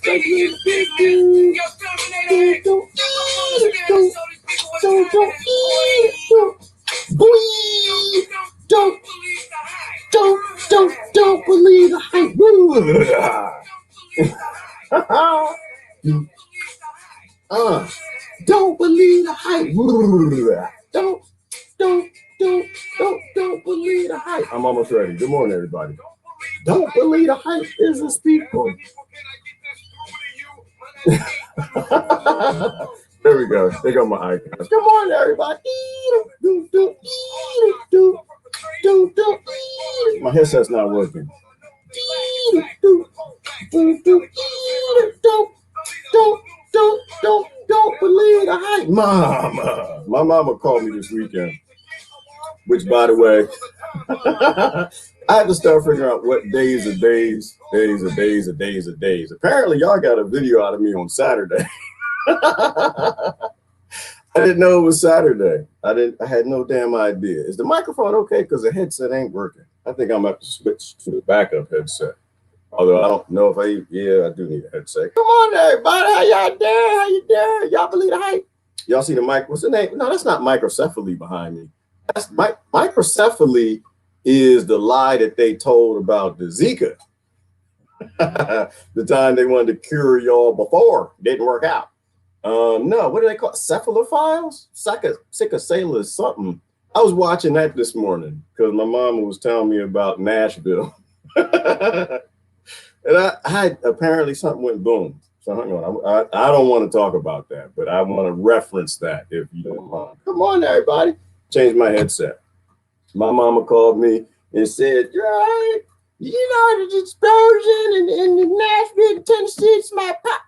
Don't believe the hype. Don't believe the hype. Don't believe the hype. I'm almost ready. Good morning, everybody. Don't believe the hype is a speaker. There we go. There go my icons. Good morning, everybody. My headset's not working. Don't believe the hype. Mama. My mama called me this weekend. Which, by the way, I had to start figuring out what days are days. Apparently, y'all got a video out of me on Saturday. I didn't know it was Saturday. I had no damn idea. Is the microphone okay? Because the headset ain't working. I think I'm going to have to switch to the backup headset. Although I don't know if I do need a headset. Come on, everybody. How y'all doing? How you doing? Y'all believe the hype? Y'all see the mic? What's the name? No, that's not microcephaly behind me. That's microcephaly is the lie that they told about the Zika. The time they wanted to cure y'all before. Didn't work out. No, what do they call it? Cephalophiles? Cynocephali something. I was watching that this morning because my mama was telling me about Nashpill. And I apparently something went boom. So hang on. I don't want to talk about that, but I want to reference that if you don't mind. Come on, everybody. Change my headset. My mama called me and said, "You're all right. You know, the explosion in Nashville, Tennessee, it's my pop,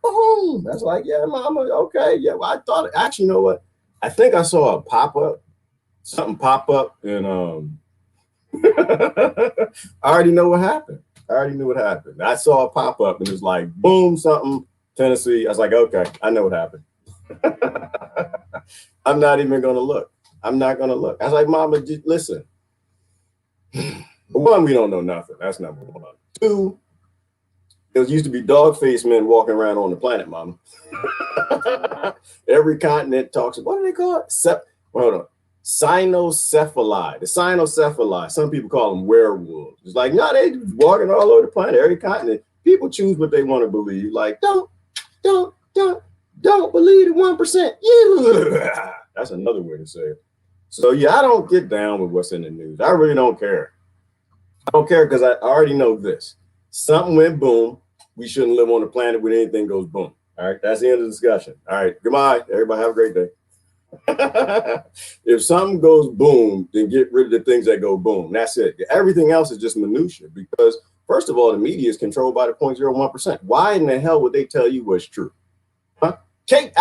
boom." That's like, yeah, mama, okay. Yeah, well, I thought, actually, you know what? I think I saw a pop-up, something pop up, and I already know what happened. I already knew what happened. I saw a pop-up, and it was like, boom, something, Tennessee. I was like, okay, I know what happened. I'm not even going to look. I'm not going to look. I was like, mama, listen. One, we don't know nothing. That's number one. Two, there used to be dog-faced men walking around on the planet, mama. Every continent talks. What do they call it? Hold on. Cynocephali. The cynocephali. Some people call them werewolves. It's like, no, they walking all over the planet, every continent. People choose what they want to believe. Like, don't believe the 1%. Yeah. That's another way to say it. So yeah, I don't get down with what's in the news. I really don't care. I don't care because I already know this. Something went boom. We shouldn't live on the planet when anything goes boom. All right, that's the end of the discussion. All right, goodbye. Everybody have a great day. If something goes boom, then get rid of the things that go boom. That's it. Everything else is just minutia because, first of all, the media is controlled by the 0.01%. Why in the hell would they tell you what's true? Huh? Kate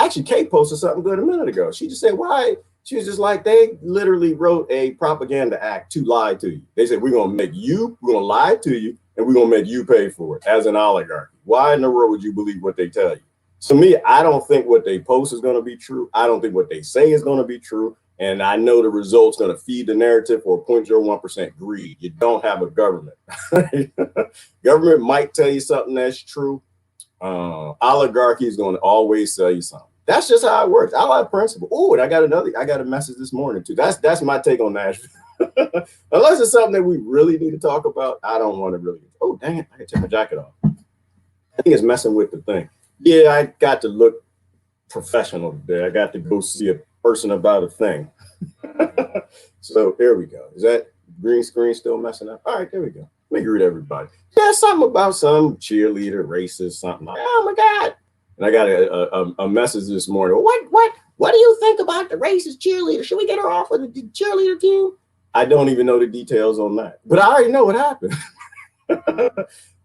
posted something good a minute ago. She just said, why? She was just like, they literally wrote a propaganda act to lie to you. They said, we're going to lie to you, and we're going to make you pay for it as an oligarchy. Why in the world would you believe what they tell you? So me, I don't think what they post is going to be true. I don't think what they say is going to be true. And I know the result's going to feed the narrative for 0.01% greed. You don't have a government. Government might tell you something that's true. Oligarchy is going to always sell you something. That's just how it works. I like principle. Oh, and I got a message this morning too. That's my take on Nashville. Unless it's something that we really need to talk about, I don't want to really. Oh, dang it. I can take my jacket off. I think it's messing with the thing. Yeah, I got to look professional today. I got to go see a person about a thing. So there we go. Is that green screen still messing up? All right, there we go. Let me greet everybody. Yeah, something about some cheerleader, racist, something like, oh my God. And I got a message this morning. What do you think about the racist cheerleader? Should we get her off of the cheerleader team? I don't even know the details on that, but I already know what happened.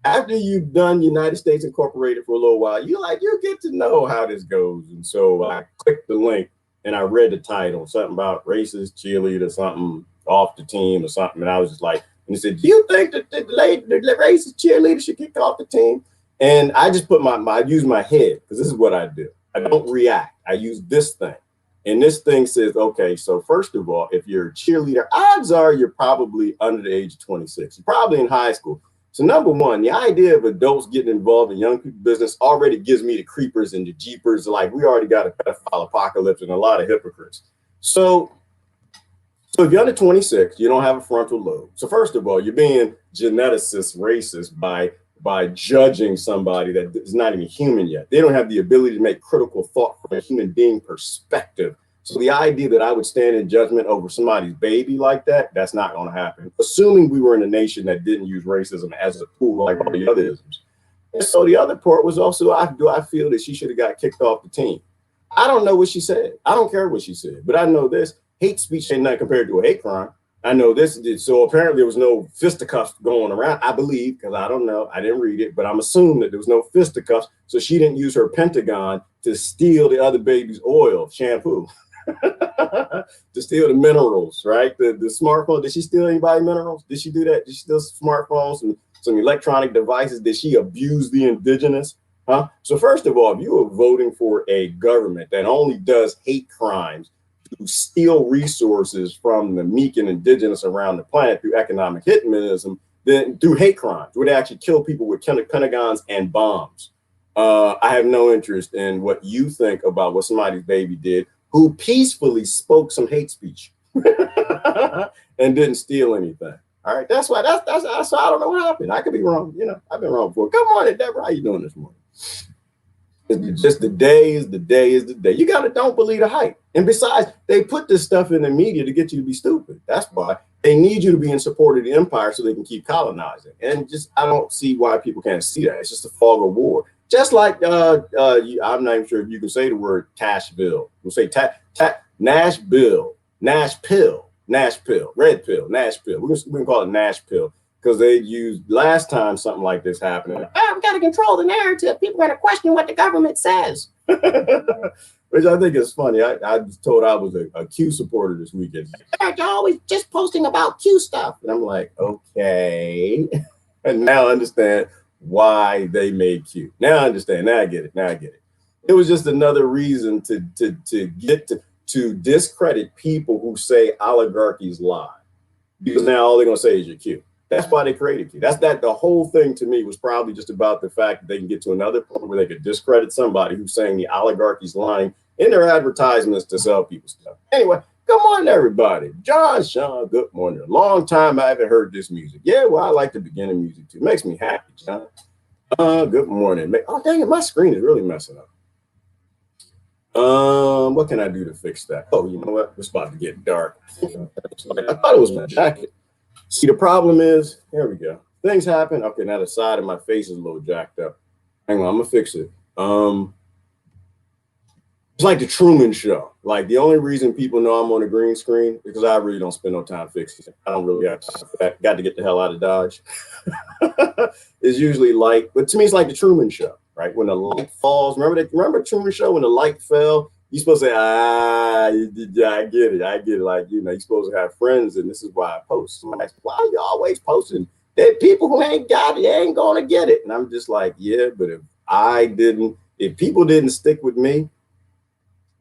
After you've done United States Incorporated for a little while, you get to know how this goes. And so I clicked the link and I read the title, something about racist cheerleader, something off the team or something. And I was just like, and it said, do you think that the racist cheerleader should kick off the team? And I just I use my head because this is what I do. I don't react. I use this thing. And this thing says, okay, so first of all, if you're a cheerleader, odds are you're probably under the age of 26. You're probably in high school. So number one, the idea of adults getting involved in young people business already gives me the creepers and the jeepers. Like we already got a pedophile apocalypse and a lot of hypocrites. So if you're under 26, you don't have a frontal lobe. So first of all, you're being geneticist racist by judging somebody that is not even human yet. They don't have the ability to make critical thought from a human being perspective. So the idea that I would stand in judgment over somebody's baby like that, that's not going to happen. Assuming we were in a nation that didn't use racism as a tool like all the other isms. And so the other part was also, do I feel that she should have got kicked off the team? I don't know what she said. I don't care what she said, but I know this. Hate speech ain't nothing compared to a hate crime. I know this. So apparently there was no fisticuffs going around. I believe, because I don't know, I didn't read it, but I'm assuming that there was no fisticuffs. So she didn't use her Pentagon to steal the other baby's oil, shampoo, to steal the minerals, right? The smartphone. Did she steal anybody minerals? Did she do that? Did she steal smartphones and some electronic devices? Did she abuse the indigenous? Huh? So first of all, if you are voting for a government that only does hate crimes, to steal resources from the meek and indigenous around the planet through economic hitmanism, then through hate crimes, where they actually kill people with pentagons and bombs. I have no interest in what you think about what somebody's baby did who peacefully spoke some hate speech and didn't steal anything. All right, that's why so I don't know what happened. I could be wrong. You know, I've been wrong before. Good morning, Deborah. How you doing this morning? It's just the day is the day is the day. You gotta don't believe the hype. And besides, they put this stuff in the media to get you to be stupid. That's why they need you to be in support of the empire so they can keep colonizing. And just I don't see why people can't see that. It's just a fog of war. Just like I'm not even sure if you can say the word Tashville. We'll say Nashpill, red pill, Nashpill. We can call it Nashpill. Because they used last time something like this happened. We got to control the narrative. People are going to question what the government says. Which I think is funny. I was told I was a Q supporter this weekend. You're always just posting about Q stuff. And I'm like, okay. And now I understand why they made Q. Now I understand. Now I get it. It was just another reason to get to discredit people who say oligarchies lie. Because now all they're going to say is you're Q. That's why they created you. The whole thing to me was probably just about the fact that they can get to another point where they could discredit somebody who's saying the oligarchy's lying in their advertisements to sell people stuff. Anyway, good morning, everybody. John, Sean, good morning. A long time I haven't heard this music. Yeah, well, I like the beginning music too. It makes me happy, John. Good morning. Oh, dang it, my screen is really messing up. What can I do to fix that? Oh, you know what? It's about to get dark. I thought it was my jacket. See, the problem is, here we go. Things happen. Okay, now the side of my face is a little jacked up. Hang on, I'm gonna fix it. It's like the Truman Show. Like the only reason people know I'm on a green screen is because I really don't spend no time fixing it. I don't really have time for that. Got to get the hell out of Dodge. It's usually light, but to me it's like the Truman Show, right? When the light falls, remember Truman Show when the light fell? You're supposed to say, yeah, I get it. Like, you know, you're supposed to have friends, and this is why I post. Like, why are you always posting? There people who ain't got it, ain't gonna get it. And I'm just like, yeah, but if people didn't stick with me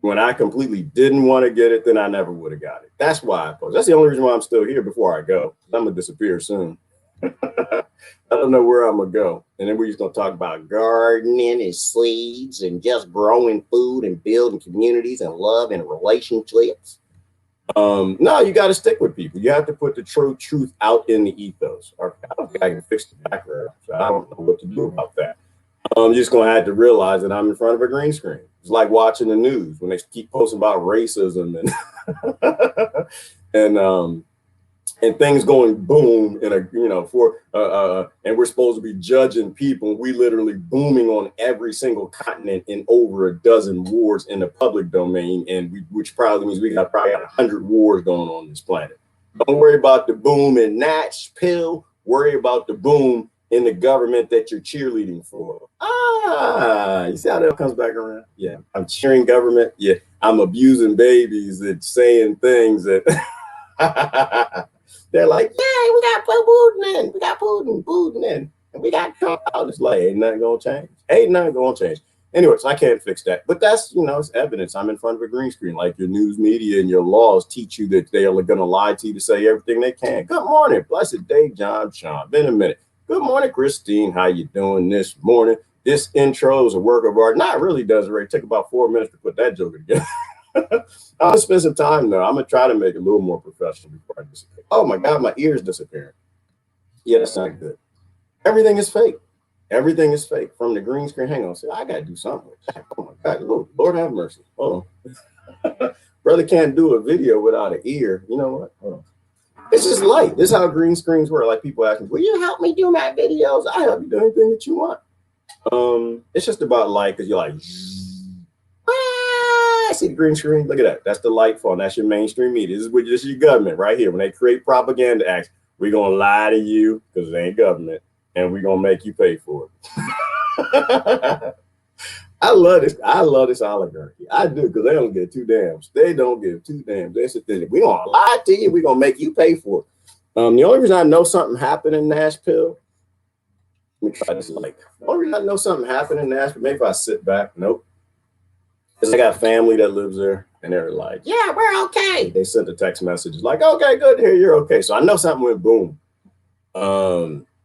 when I completely didn't want to get it, then I never would have got it. That's why I post. That's the only reason why I'm still here before I go. I'm gonna disappear soon. I don't know where I'm gonna go. And then we're just gonna talk about gardening and seeds and just growing food and building communities and love and relationships. No, you got to stick with people. You have to put the truth out in the ethos. I don't think I can fix the background, so I don't know what to do about that. I'm just gonna have to realize that I'm in front of a green screen. It's like watching the news when they keep posting about racism and things going boom in a, you know, and we're supposed to be judging people. We literally booming on every single continent in over a dozen wars in the public domain, which probably means we got probably 100 wars going on this planet. Don't worry about the boom in Nashpill. Worry about the boom in the government that you're cheerleading for. You see how that comes back around? Yeah, I'm cheering government. Yeah, I'm abusing babies and saying things that they're like, yeah, we got Putin in. We got Putin in. And we got Trump out. It's like, ain't nothing gonna change. Ain't nothing gonna change. Anyway, so I can't fix that. But that's, you know, it's evidence. I'm in front of a green screen. Like your news media and your laws teach you that they are gonna lie to you to say everything they can. Good morning. Blessed day, John Sean. Been a minute. Good morning, Christine. How you doing this morning? This intro is a work of art. Not really, Desiree. It took about 4 minutes to put that joke together. I'm gonna spend some time though. I'm gonna try to make it a little more professional before I disappear. Oh my God, my ear's disappearing. Yeah, that's not good. Everything is fake. Everything is fake from the green screen. Hang on, see, I gotta do something with that. Oh my God, Lord have mercy. Hold on. Brother can't do a video without an ear. You know what? Hold on. It's just light. This is how green screens work. Like people ask me, will you help me do my videos? I help you do anything that you want. It's just about light because you're like, I see the green screen. Look at that. That's the light fall. That's your mainstream media. This is your government right here. When they create propaganda acts, we're gonna lie to you because it ain't government, and we're gonna make you pay for it. I love this. I love this oligarchy. I do because they don't give two damns. They don't give two damns. They sit there. We're gonna lie to you. We're gonna make you pay for it. The only reason I know something happened in Nashpill. Let me try this light. The only reason I know something happened in Nashpill, maybe if I sit back. Nope. Because I got family that lives there, and they're like, yeah, we're okay. They sent the text messages like, okay, good to hear you're okay. So I know something went boom.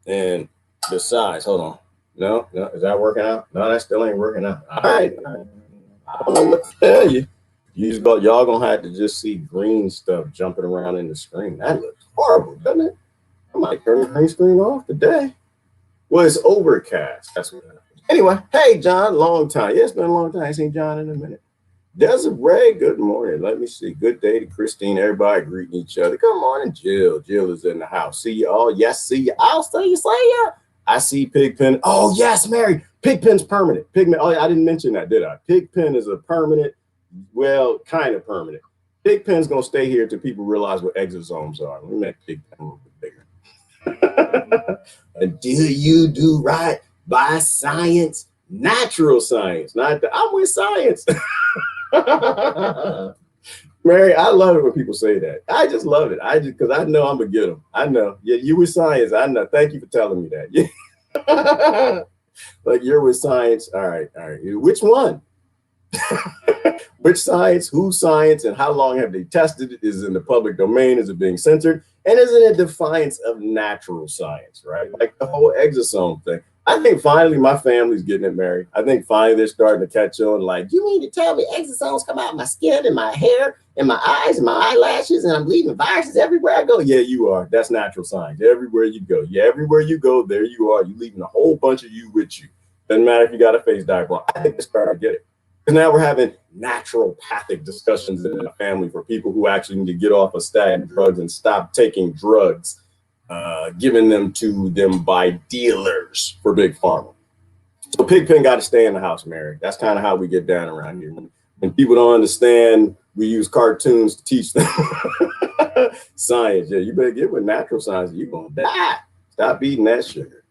And besides, hold on. No, is that working out? No, that still ain't working out. All right. I don't know what to tell you. Y'all gonna have to just see green stuff jumping around in the screen. That looks horrible, doesn't it? I might turn the green screen off today. Well, it's overcast. That's what happens. Anyway, hey, John, long time. Yeah, it's been a long time. I ain't seen John in a minute. Desiree, good morning. Let me see. Good day to Christine. Everybody greeting each other. Good morning, Jill. Jill is in the house. See you all. Yes, see you. I'll see you. I see Pigpen. Oh, yes, Mary. Pigpen's permanent. Pigpen. Oh, I didn't mention that, did I? Pigpen is a permanent, well, kind of permanent. Pigpen's going to stay here until people realize what exosomes are. Let me make Pigpen a little bit bigger. Until you do right by science, natural science. I'm with science. Mary, I love it when people say that. I just love it. Because I know I'm gonna get them. I know. Yeah, you with science. I know. Thank you for telling me that. Yeah. Like you're with science. All right. Which one? Which science? Whose science? And how long have they tested it? Is it in the public domain? Is it being censored? And is it a defiance of natural science? Right? Like the whole exosome thing. I think finally my family's getting it, Mary. I think finally they're starting to catch on. Like, you mean to tell me exosomes come out of my skin and my hair and my eyes and my eyelashes and I'm leaving viruses everywhere I go? Yeah, you are. That's natural science. Everywhere you go. Yeah, everywhere you go, there you are. You're leaving a whole bunch of you with you. Doesn't matter if you got a face diagram. I think they're starting to get it. Because now we're having naturopathic discussions in the family for people who actually need to get off of statin drugs and stop taking drugs. Giving them to them by dealers for big pharma. So Pigpen got to stay in the house, Mary. That's kind of how we get down around here. When people don't understand, we use cartoons to teach them science. Yeah, you better get with natural science. You're going to die. Stop eating that sugar.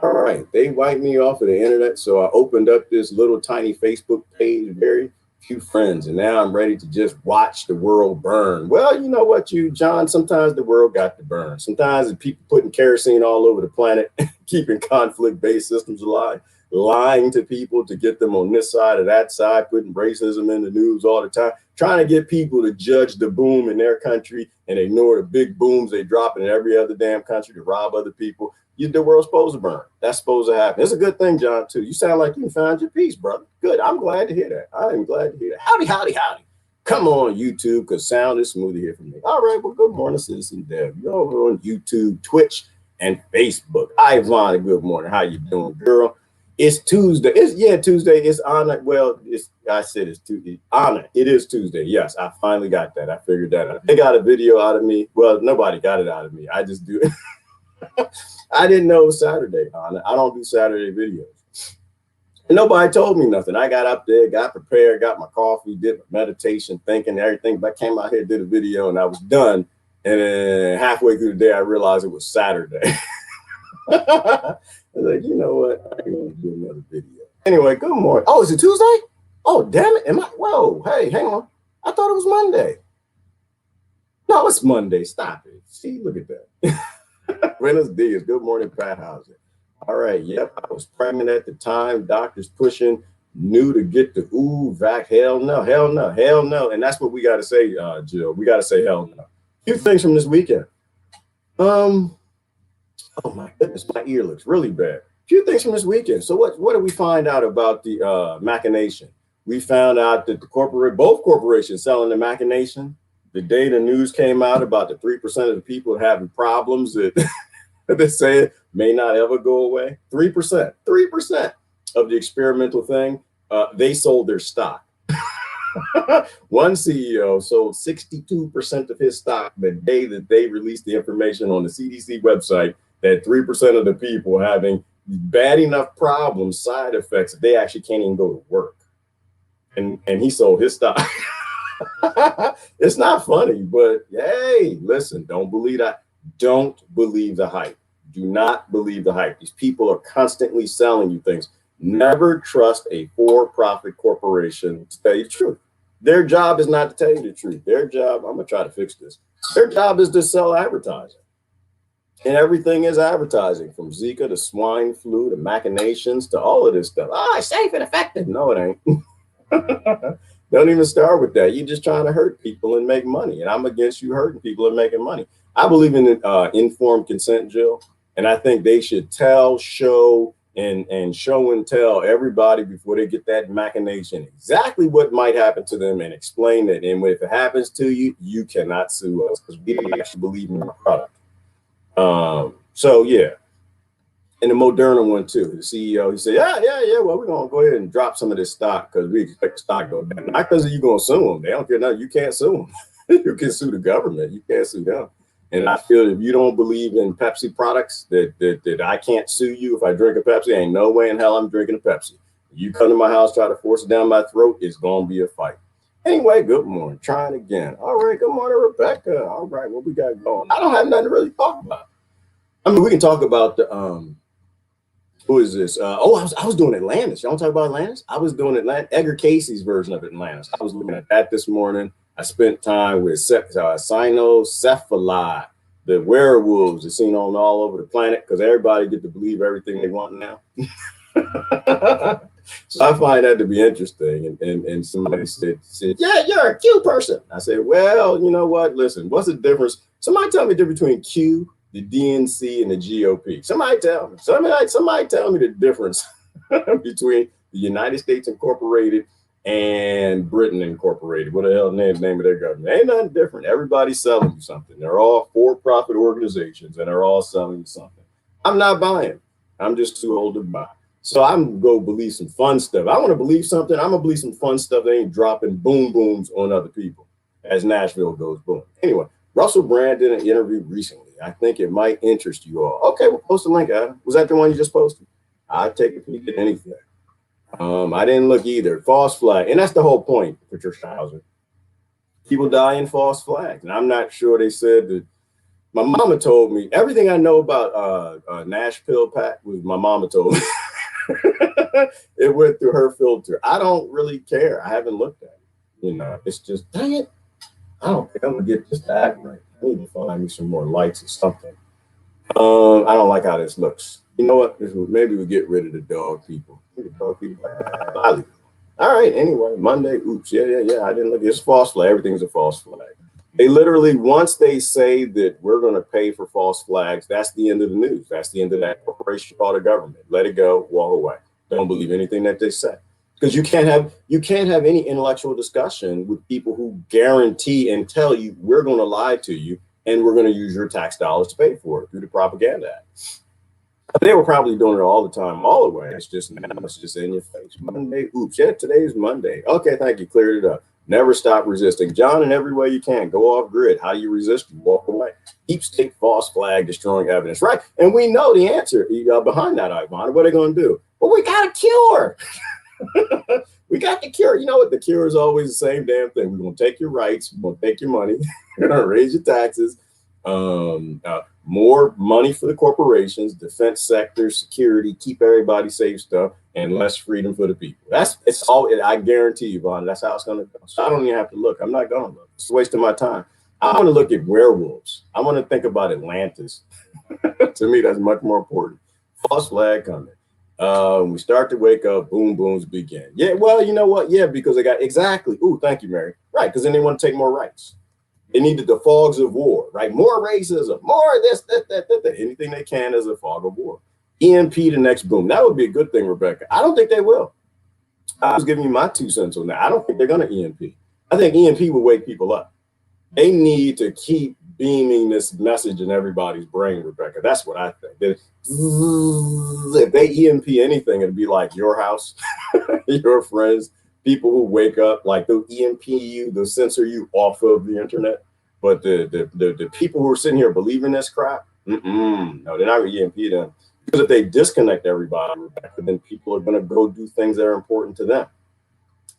All right, they wiped me off of the internet, so I opened up this little tiny Facebook page, very few friends, and now I'm ready to just watch the world burn. Well, you know what, John, sometimes the world got to burn. Sometimes the people putting kerosene all over the planet, keeping conflict-based systems alive, lying to people to get them on this side or that side, putting racism in the news all the time, trying to get people to judge the boom in their country and ignore the big booms they drop in every other damn country to rob other people. The world's supposed to burn. That's supposed to happen. It's a good thing, John, too. You sound like you found your peace, brother. Good. I'm glad to hear that. I am glad to hear that. Howdy, howdy, howdy. Come on, YouTube, because sound is smooth here for me. All right, well, good morning, Citizen Dev. You're over on YouTube, Twitch, and Facebook. Ivana, good morning. How you doing, girl? It's Tuesday. Tuesday. It's Anna. Well, I said it's Tuesday. Anna, it is Tuesday. Yes, I finally got that. I figured that out. They got a video out of me. Well, nobody got it out of me. I just do it. I didn't know it was Saturday, Anna. I don't do Saturday videos. And nobody told me nothing. I got up there, got prepared, got my coffee, did my meditation, thinking everything. But I came out here, did a video, and I was done. And then halfway through the day, I realized it was Saturday. I was like, you know what? I ain't going to do another video. Anyway, good morning. Oh, is it Tuesday? Oh, damn it. Whoa, hey, hang on. I thought it was Monday. No, it's Monday. Stop it. See, look at that. Buenos dias. Good morning, Pat Hauser. All right. Yep. I was pregnant at the time. Doctors pushing, knew to get the vac. Hell no. Hell no. Hell no. And that's what we got to say, Jill. We got to say hell no. A few things from this weekend. Oh my goodness, my ear looks really bad. Few things from this weekend. So what did we find out about the machination? We found out that both corporations selling the machination. The day the news came out about the 3% of the people having problems that they say may not ever go away. 3% of the experimental thing, they sold their stock. One CEO sold 62% of his stock the day that they released the information on the CDC website that 3% of the people having bad enough problems, side effects, that they actually can't even go to work. And he sold his stock. It's not funny, but hey, listen, don't believe that. Don't believe the hype. Do not believe the hype. These people are constantly selling you things. Never trust a for-profit corporation to tell you the truth. Their job is not to tell you the truth. Their job, I'm going to try to fix this. Their job is to sell advertising. And everything is advertising, from Zika to swine flu to machinations to all of this stuff. It's safe and effective. No, it ain't. Don't even start with that. You're just trying to hurt people and make money. And I'm against you hurting people and making money. I believe in informed consent, Jill. And I think they should tell, show, and show and tell everybody before they get that machination exactly what might happen to them and explain it. And if it happens to you, you cannot sue us because we actually believe in our product. So yeah. And the Moderna one too. The CEO, he said, yeah. Well, we're gonna go ahead and drop some of this stock because we expect the stock to go down. Not because you're gonna sue them. They don't care nothing. You can't sue them. You can sue the government. You can't sue them. And I feel if you don't believe in Pepsi products, that I can't sue you if I drink a Pepsi. Ain't no way in hell I'm drinking a Pepsi. You come to my house, try to force it down my throat, it's gonna be a fight. Anyway, good morning. Trying again. All right, good morning, Rebecca. All right, what we got going? I don't have nothing to really talk about. I mean, we can talk about the who is this? I was doing Atlantis. Y'all want to talk about Atlantis? I was doing Edgar Casey's version of Atlantis. I was looking at that this morning. I spent time with Cynocephali, the werewolves that's seen on all over the planet because everybody get to believe everything they want now. So I find that to be interesting. And somebody said, yeah, you're a Q person. I said, well, you know what? Listen, what's the difference? Somebody tell me the difference between Q, the DNC, and the GOP. Somebody tell me. Somebody tell me the difference between the United States Incorporated and Britain Incorporated. What the hell the name of their government? Ain't nothing different. Everybody's selling you something. They're all for-profit organizations, and they're all selling you something. I'm not buying. I'm just too old to buy. So I'm going to believe some fun stuff. I want to believe something. I'm going to believe some fun stuff that ain't dropping boom booms on other people as Nashville goes boom. Anyway, Russell Brand did an interview recently. I think it might interest you all. Okay, we'll post a link, Adam. Was that the one you just posted? I'd take a peek at anything. I didn't look either. False flag. And that's the whole point, Patricia Hauser. People die in false flags. And I'm not sure they said that. My mama told me everything I know about Nashpill pack was my mama told me. It went through her filter. I don't really care. I haven't looked at it. You know, it's just, dang it. I don't think I'm going to get this act right. I need to find me some more lights or something. I don't like how this looks. You know what? Maybe we get rid of the dog people. All right. Anyway, Monday. Oops. Yeah. I didn't look. It's false flag. Everything's a false flag. They literally, once they say that we're going to pay for false flags, that's the end of the news. That's the end of that corporation called the government. Let it go. Walk away. Don't believe anything that they say. Because you can't have any intellectual discussion with people who guarantee and tell you we're going to lie to you and we're going to use your tax dollars to pay for it through the Propaganda Act. They were probably doing it all the time, all the way. It's just in your face. Monday. Oops. Yeah, today's Monday. Okay, thank you. Cleared it up. Never stop resisting. John, in every way you can. Go off grid. How do you resist? You walk away. Deep state, false flag, destroying evidence. Right. And we know the answer behind that, Ivana. What are they going to do? Well, we got a cure. We got the cure. You know what? The cure is always the same damn thing. We're going to take your rights. We're going to take your money. We're going to raise your taxes. More money for the corporations, defense sector, security, keep everybody safe stuff, and less freedom for the people. It's all. I guarantee you, Vaughn. That's how it's going to go. So I don't even have to look. I'm not going to look. It's a waste of my time. I want to look at werewolves. I want to think about Atlantis. To me, that's much more important. False flag coming. We start to wake up, boom, booms begin. Yeah, well, you know what? Yeah, because they got exactly. Ooh, thank you, Mary. Right, because then they want to take more rights. They needed the fogs of war, right? More racism, more this, that. Anything they can as a fog of war. EMP the next boom. That would be a good thing, Rebecca. I don't think they will. I was giving you my 2 cents on that. I don't think they're going to EMP. I think EMP will wake people up. They need to keep beaming this message in everybody's brain, Rebecca. That's what I think. If they EMP anything, it'd be like your house, your friends, people who wake up, like they'll EMP you, they'll censor you off of the internet. But the people who are sitting here believing this crap, no, they're not going to EMP them. Because if they disconnect everybody, Rebecca, then people are going to go do things that are important to them.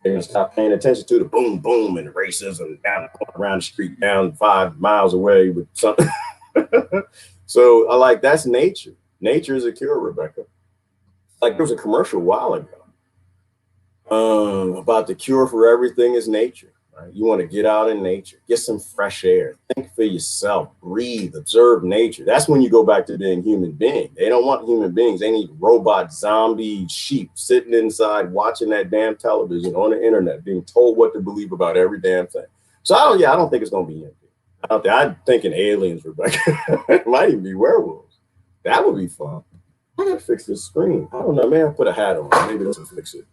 They're going to stop paying attention to the boom, boom, and racism down around the street, down 5 miles away with something. So I like, that's nature. Nature is a cure, Rebecca. Like there was a commercial a while ago about the cure for everything is nature. Right? You want to get out in nature, get some fresh air, think for yourself, breathe, observe nature. That's when you go back to being human being. They don't want human beings. They need robot, zombie, sheep sitting inside watching that damn television on the internet, being told what to believe about every damn thing. So I don't think it's going to be empty. I'm thinking aliens, Rebecca. It might even be werewolves. That would be fun. I gotta fix this screen. I don't know, man. Put a hat on. Maybe this will fix it.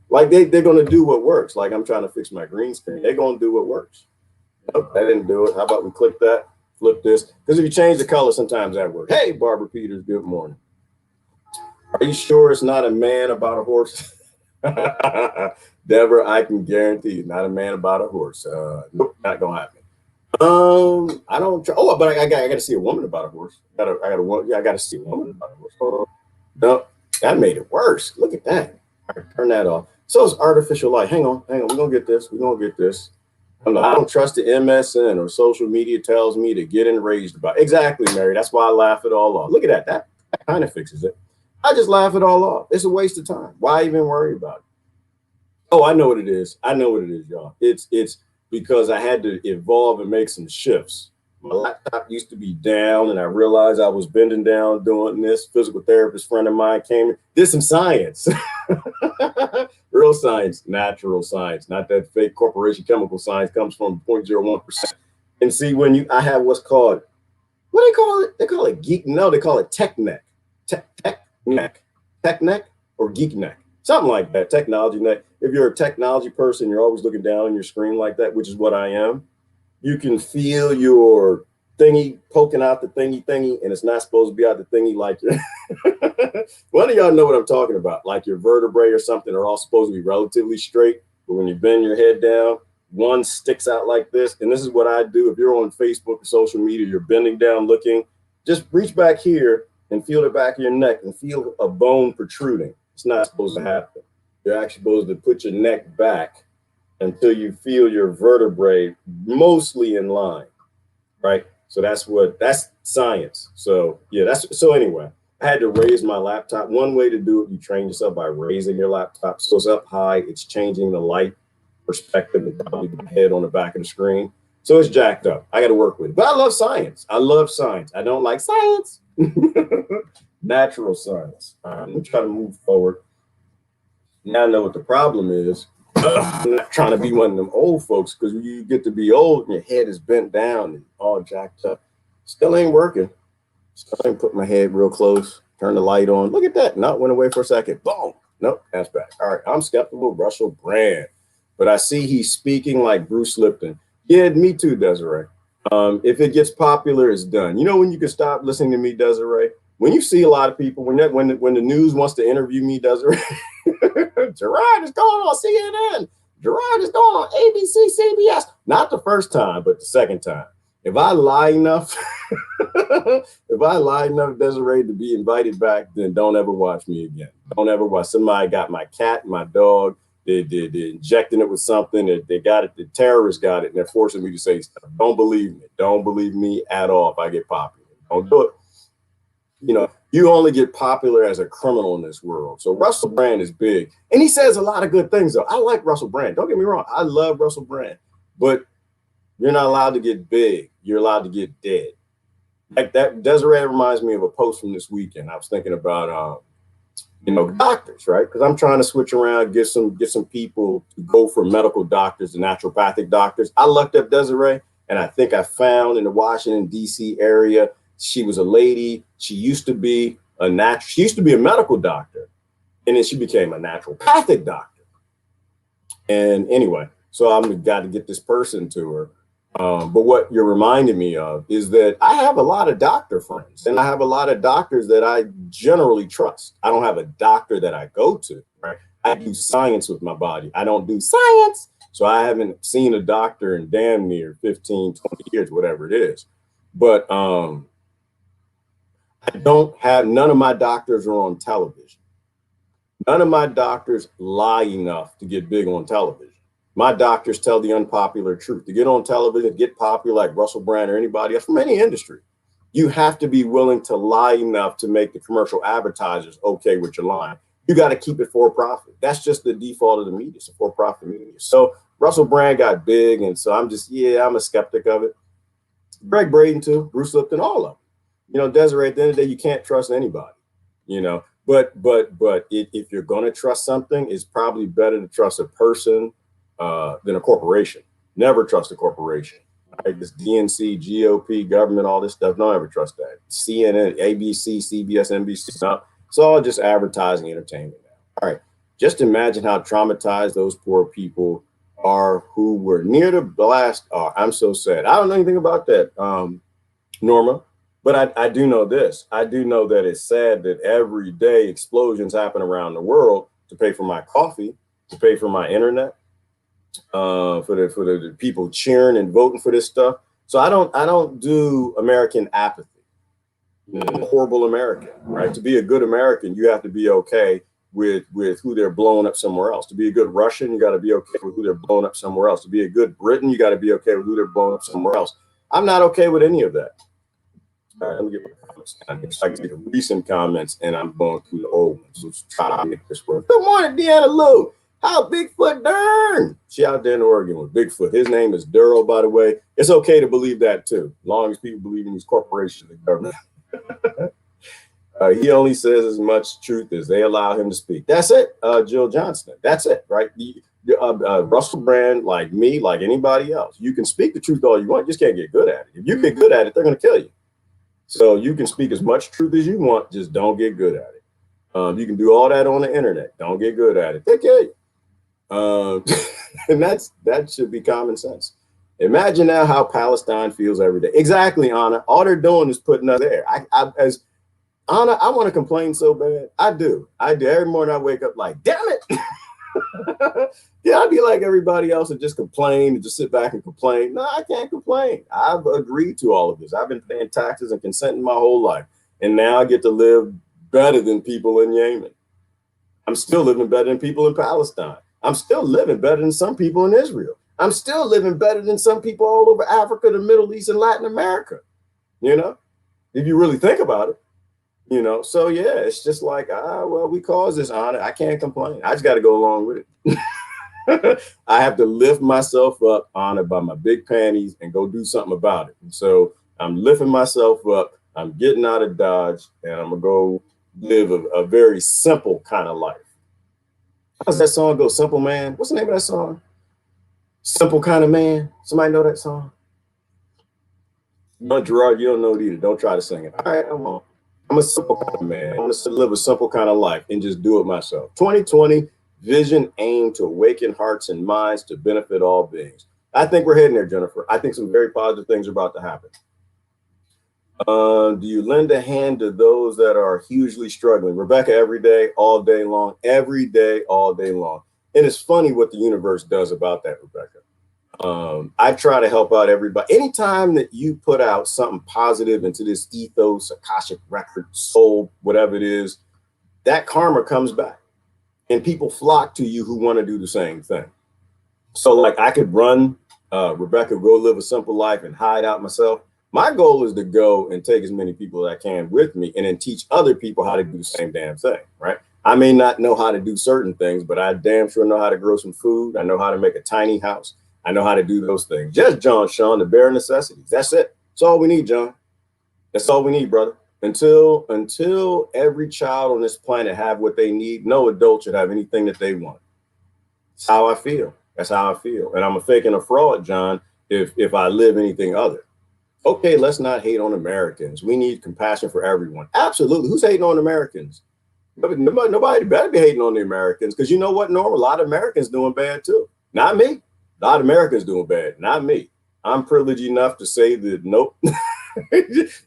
Like they're gonna do what works. Like I'm trying to fix my green screen. They're gonna do what works. Nope, that didn't do it. How about we click that, flip this? Because if you change the color, sometimes that works. Hey, Barbara Peters, good morning. Are you sure it's not a man about a horse? Deborah, I can guarantee it's not a man about a horse. Nope, not gonna happen. I don't. Oh, but I got to see a woman about a horse. I got to see a woman about a horse. Hold on. No, that made it worse. Look at that. All right, turn that off. So it's artificial light. Hang on. We're gonna get this. I don't trust the MSN or social media tells me to get enraged about. Exactly, Mary. That's why I laugh it all off. Look at that. That kind of fixes it. I just laugh it all off. It's a waste of time. Why even worry about it? Oh, I know what it is. Y'all. It's because I had to evolve and make some shifts. My laptop used to be down, and I realized I was bending down doing this. Physical therapist friend of mine came, did some science. Real science, natural science, not that fake corporation chemical science comes from 0.01%. And see, I have what's called, what do they call it? They call it geek. No, they call it tech neck. Tech neck or geek neck. Something like that, technology neck. If you're a technology person, you're always looking down on your screen like that, which is what I am. You can feel your thingy poking out the thingy, and it's not supposed to be out the thingy like your one of y'all know what I'm talking about. Like your vertebrae or something are all supposed to be relatively straight, but when you bend your head down, one sticks out like this. And this is what I do. If you're on Facebook or social media, you're bending down looking, just reach back here and feel the back of your neck and feel a bone protruding. It's not supposed to happen. You're actually supposed to put your neck back until you feel your vertebrae mostly in line, right? So that's science. So yeah, so anyway, I had to raise my laptop. One way to do it, you train yourself by raising your laptop. So it's up high, it's changing the light perspective and probably the head on the back of the screen. So it's jacked up. I got to work with it. But I love science. I don't like science. Natural science. Let me try to move forward. Now I know what the problem is. I'm not trying to be one of them old folks, because when you get to be old and your head is bent down and all jacked up, still ain't working. Still ain't put my head real close, turn the light on. Look at that. Not went away for a second. Boom. Nope, that's back. All right, I'm skeptical. Russell Brand. But I see he's speaking like Bruce Lipton. Yeah, me too, Desiree. If it gets popular, it's done. You know when you can stop listening to me, Desiree? When you see a lot of people, when the news wants to interview me, Desiree, Gerard is going on CNN. Gerard is going on ABC, CBS. Not the first time, but the second time. If I lie enough, Desiree, to be invited back, then don't ever watch me again. Don't ever watch. Somebody got my cat, my dog. They're injecting it with something. They got it. The terrorists got it, and they're forcing me to say stuff. Don't believe me. Don't believe me at all if I get popular. Don't do it. You know, you only get popular as a criminal in this world. So Russell Brand is big. And he says a lot of good things, though. I like Russell Brand. Don't get me wrong. I love Russell Brand. But you're not allowed to get big. You're allowed to get dead. Like that, Desiree reminds me of a post from this weekend. I was thinking about You know, doctors, right? Because I'm trying to switch around, get some people to go from medical doctors to naturopathic doctors. I looked up Desiree, and I think I found in the Washington D.C. area. She was a lady. She used to be she used to be a medical doctor, and then she became a naturopathic doctor. And anyway, so I'm got to get this person to her. But what you're reminding me of is that I have a lot of doctor friends, and I have a lot of doctors that I generally trust. I don't have a doctor that I go to, right? I do science with my body. I don't do science. So I haven't seen a doctor in damn near 15, 20 years, whatever it is. But I don't have, none of my doctors are on television. None of my doctors lie enough to get big on television. My doctors tell the unpopular truth. To get on television, get popular like Russell Brand or anybody else from any industry, you have to be willing to lie enough to make the commercial advertisers okay with your line. You got to keep it for profit. That's just the default of the media. It's a for-profit media. So Russell Brand got big, and so I'm a skeptic of it. Greg Braden too, Bruce Lipton, all of them. You know, Desiree, at the end of the day, you can't trust anybody, you know. But if you're going to trust something, it's probably better to trust a person than a corporation. Never trust a corporation. Right? This DNC, GOP, government, all this stuff. Don't ever trust that. CNN, ABC, CBS, NBC. No, it's all just advertising, entertainment now. All right. Just imagine how traumatized those poor people are who were near the blast. Oh, I'm so sad. I don't know anything about that, Norma. But I do know this. I do know that it's sad that every day explosions happen around the world to pay for my coffee, to pay for my internet, for the people cheering and voting for this stuff. So I don't do American apathy. You know, horrible American, right? To be a good American, you have to be okay with who they're blowing up somewhere else. To be a good Russian, you got to be okay with who they're blowing up somewhere else. To be a good Briton, you got to be okay with who they're blowing up somewhere else. I'm not okay with any of that. All right, let me get my comments. I can see the recent comments, and I'm going through the old ones. Let's try to make this work. Good morning, Deanna Lou. How Bigfoot darn? She out there in Oregon with Bigfoot. His name is Duro, by the way. It's okay to believe that too, as long as people believe in these corporations and government. He only says as much truth as they allow him to speak. That's it, Jill Johnston. That's it, right? Russell Brand, like me, like anybody else, you can speak the truth all you want. You just can't get good at it. If you get good at it, they're going to kill you. So you can speak as much truth as you want, just don't get good at it. You can do all that on the internet. Don't get good at it. They kill you. And that should be common sense. Imagine now how Palestine feels every day. Exactly, Anna. All they're doing is putting us there. As Anna, I want to complain so bad. I do. Every morning I wake up like, damn it. Yeah, I'd be like everybody else and just complain and just sit back and complain. No, I can't complain. I've agreed to all of this. I've been paying taxes and consenting my whole life. And now I get to live better than people in Yemen. I'm still living better than people in Palestine. I'm still living better than some people in Israel. I'm still living better than some people all over Africa, the Middle East, and Latin America. You know, if you really think about it. You know, so yeah, it's just like, well, we caused this, Anna. I can't complain. I just got to go along with it. I have to lift myself up, Anna, by my big panties and go do something about it. And so I'm lifting myself up. I'm getting out of Dodge, and I'm going to go live a very simple kind of life. How does that song go? Simple Man? What's the name of that song? Simple Kind of Man? Somebody know that song? No, Gerard, you don't know it either. Don't try to sing it. All right, I'm a simple kind of man. I want to live a simple kind of life and just do it myself. 2020, vision aimed to awaken hearts and minds to benefit all beings. I think we're heading there, Jennifer. I think some very positive things are about to happen. Do you lend a hand to those that are hugely struggling? Rebecca, every day, all day long, every day, all day long. And it's funny what the universe does about that, Rebecca. I try to help out everybody. Anytime that you put out something positive into this ethos, Akashic record, soul, whatever it is, that karma comes back. And people flock to you who want to do the same thing. So like I could run, Rebecca, go live a simple life and hide out myself. My goal is to go and take as many people as I can with me and then teach other people how to do the same damn thing, right? I may not know how to do certain things, but I damn sure know how to grow some food. I know how to make a tiny house. I know how to do those things. Just John, Sean, the bare necessities. That's it. That's all we need, John. That's all we need, brother. Until every child on this planet have what they need, no adult should have anything that they want. That's how I feel. That's how I feel. And I'm a fake and a fraud, John, if I live anything other. Okay, let's not hate on Americans. We need compassion for everyone. Absolutely. Who's hating on Americans? Nobody better be hating on the Americans, because you know what, Norm? A lot of Americans doing bad too. Not me. A lot of Americans doing bad. Not me. I'm privileged enough to say that nope.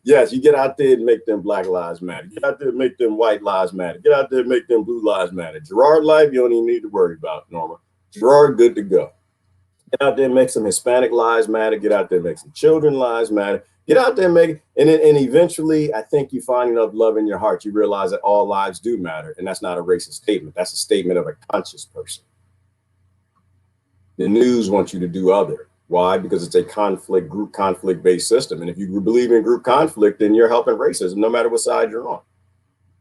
Yes, you get out there and make them Black Lives Matter. Get out there and make them White Lives Matter. Get out there and make them Blue Lives Matter. Gerard life, you don't even need to worry about, Norma. Gerard, good to go. Get out there and make some Hispanic lives matter. Get out there and make some children lives matter. Get out there and make it. And eventually, I think you find enough love in your heart, you realize that all lives do matter. And that's not a racist statement. That's a statement of a conscious person. The news wants you to do other. Why? Because it's a group conflict-based system. And if you believe in group conflict, then you're helping racism, no matter what side you're on.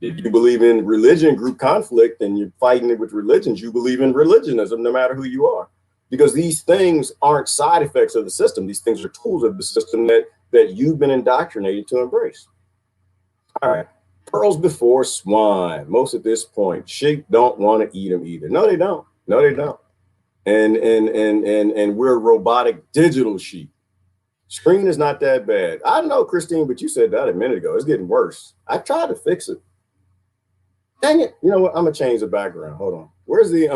If you believe in religion, group conflict, and you're fighting it with religions, you believe in religionism, no matter who you are. Because these things aren't side effects of the system. These things are tools of the system that you've been indoctrinated to embrace. All right. Pearls before swine. Most at this point, sheep don't want to eat them either. No, they don't. No, they don't. And we're robotic digital sheep. Screen is not that bad. I know, Christine, but you said that a minute ago. It's getting worse. I tried to fix it. Dang it. You know what? I'm gonna change the background. Hold on. Where's the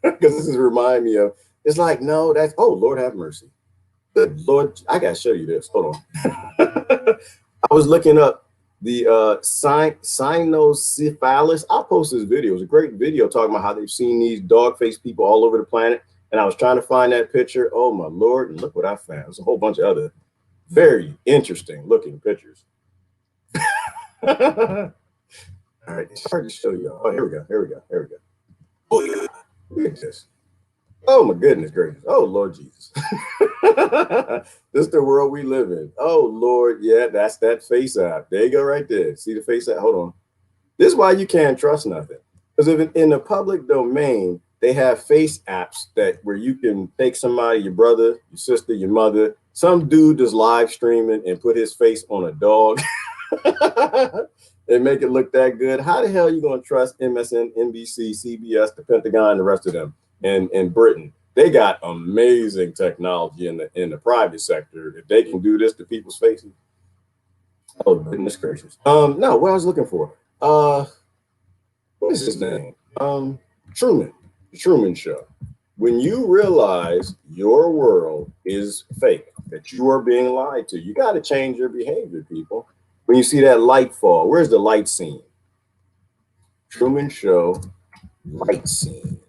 because this is remind me of, it's like, no, that's, oh, Lord have mercy. Good Lord, I gotta show you this. Hold on. I was looking up the Cynocephali. I'll post this video. It was a great video talking about how they've seen these dog-faced people all over the planet. And I was trying to find that picture. Oh my Lord, and look what I found. There's a whole bunch of other very interesting looking pictures. All right, it's hard to show you. Oh, here we go. Here we go. Here we go. Oh, yeah. Look at this. Oh my goodness gracious. Oh Lord Jesus. This is the world we live in. Oh Lord, yeah, that's that face app. There you go, right there. See the face app? Hold on. This is why you can't trust nothing. Because if in the public domain, they have face apps where you can take somebody, your brother, your sister, your mother, some dude just live streaming and put his face on a dog and make it look that good. How the hell are you going to trust MSN, NBC, CBS, the Pentagon, and the rest of them? And Britain, they got amazing technology in the private sector. If they can do this to people's faces, oh goodness gracious. No, what I was looking for. What is his name? Truman. The Truman Show. When you realize your world is fake, that you are being lied to, you got to change your behavior, people. When you see that light fall, where's the light scene? Truman Show light scene.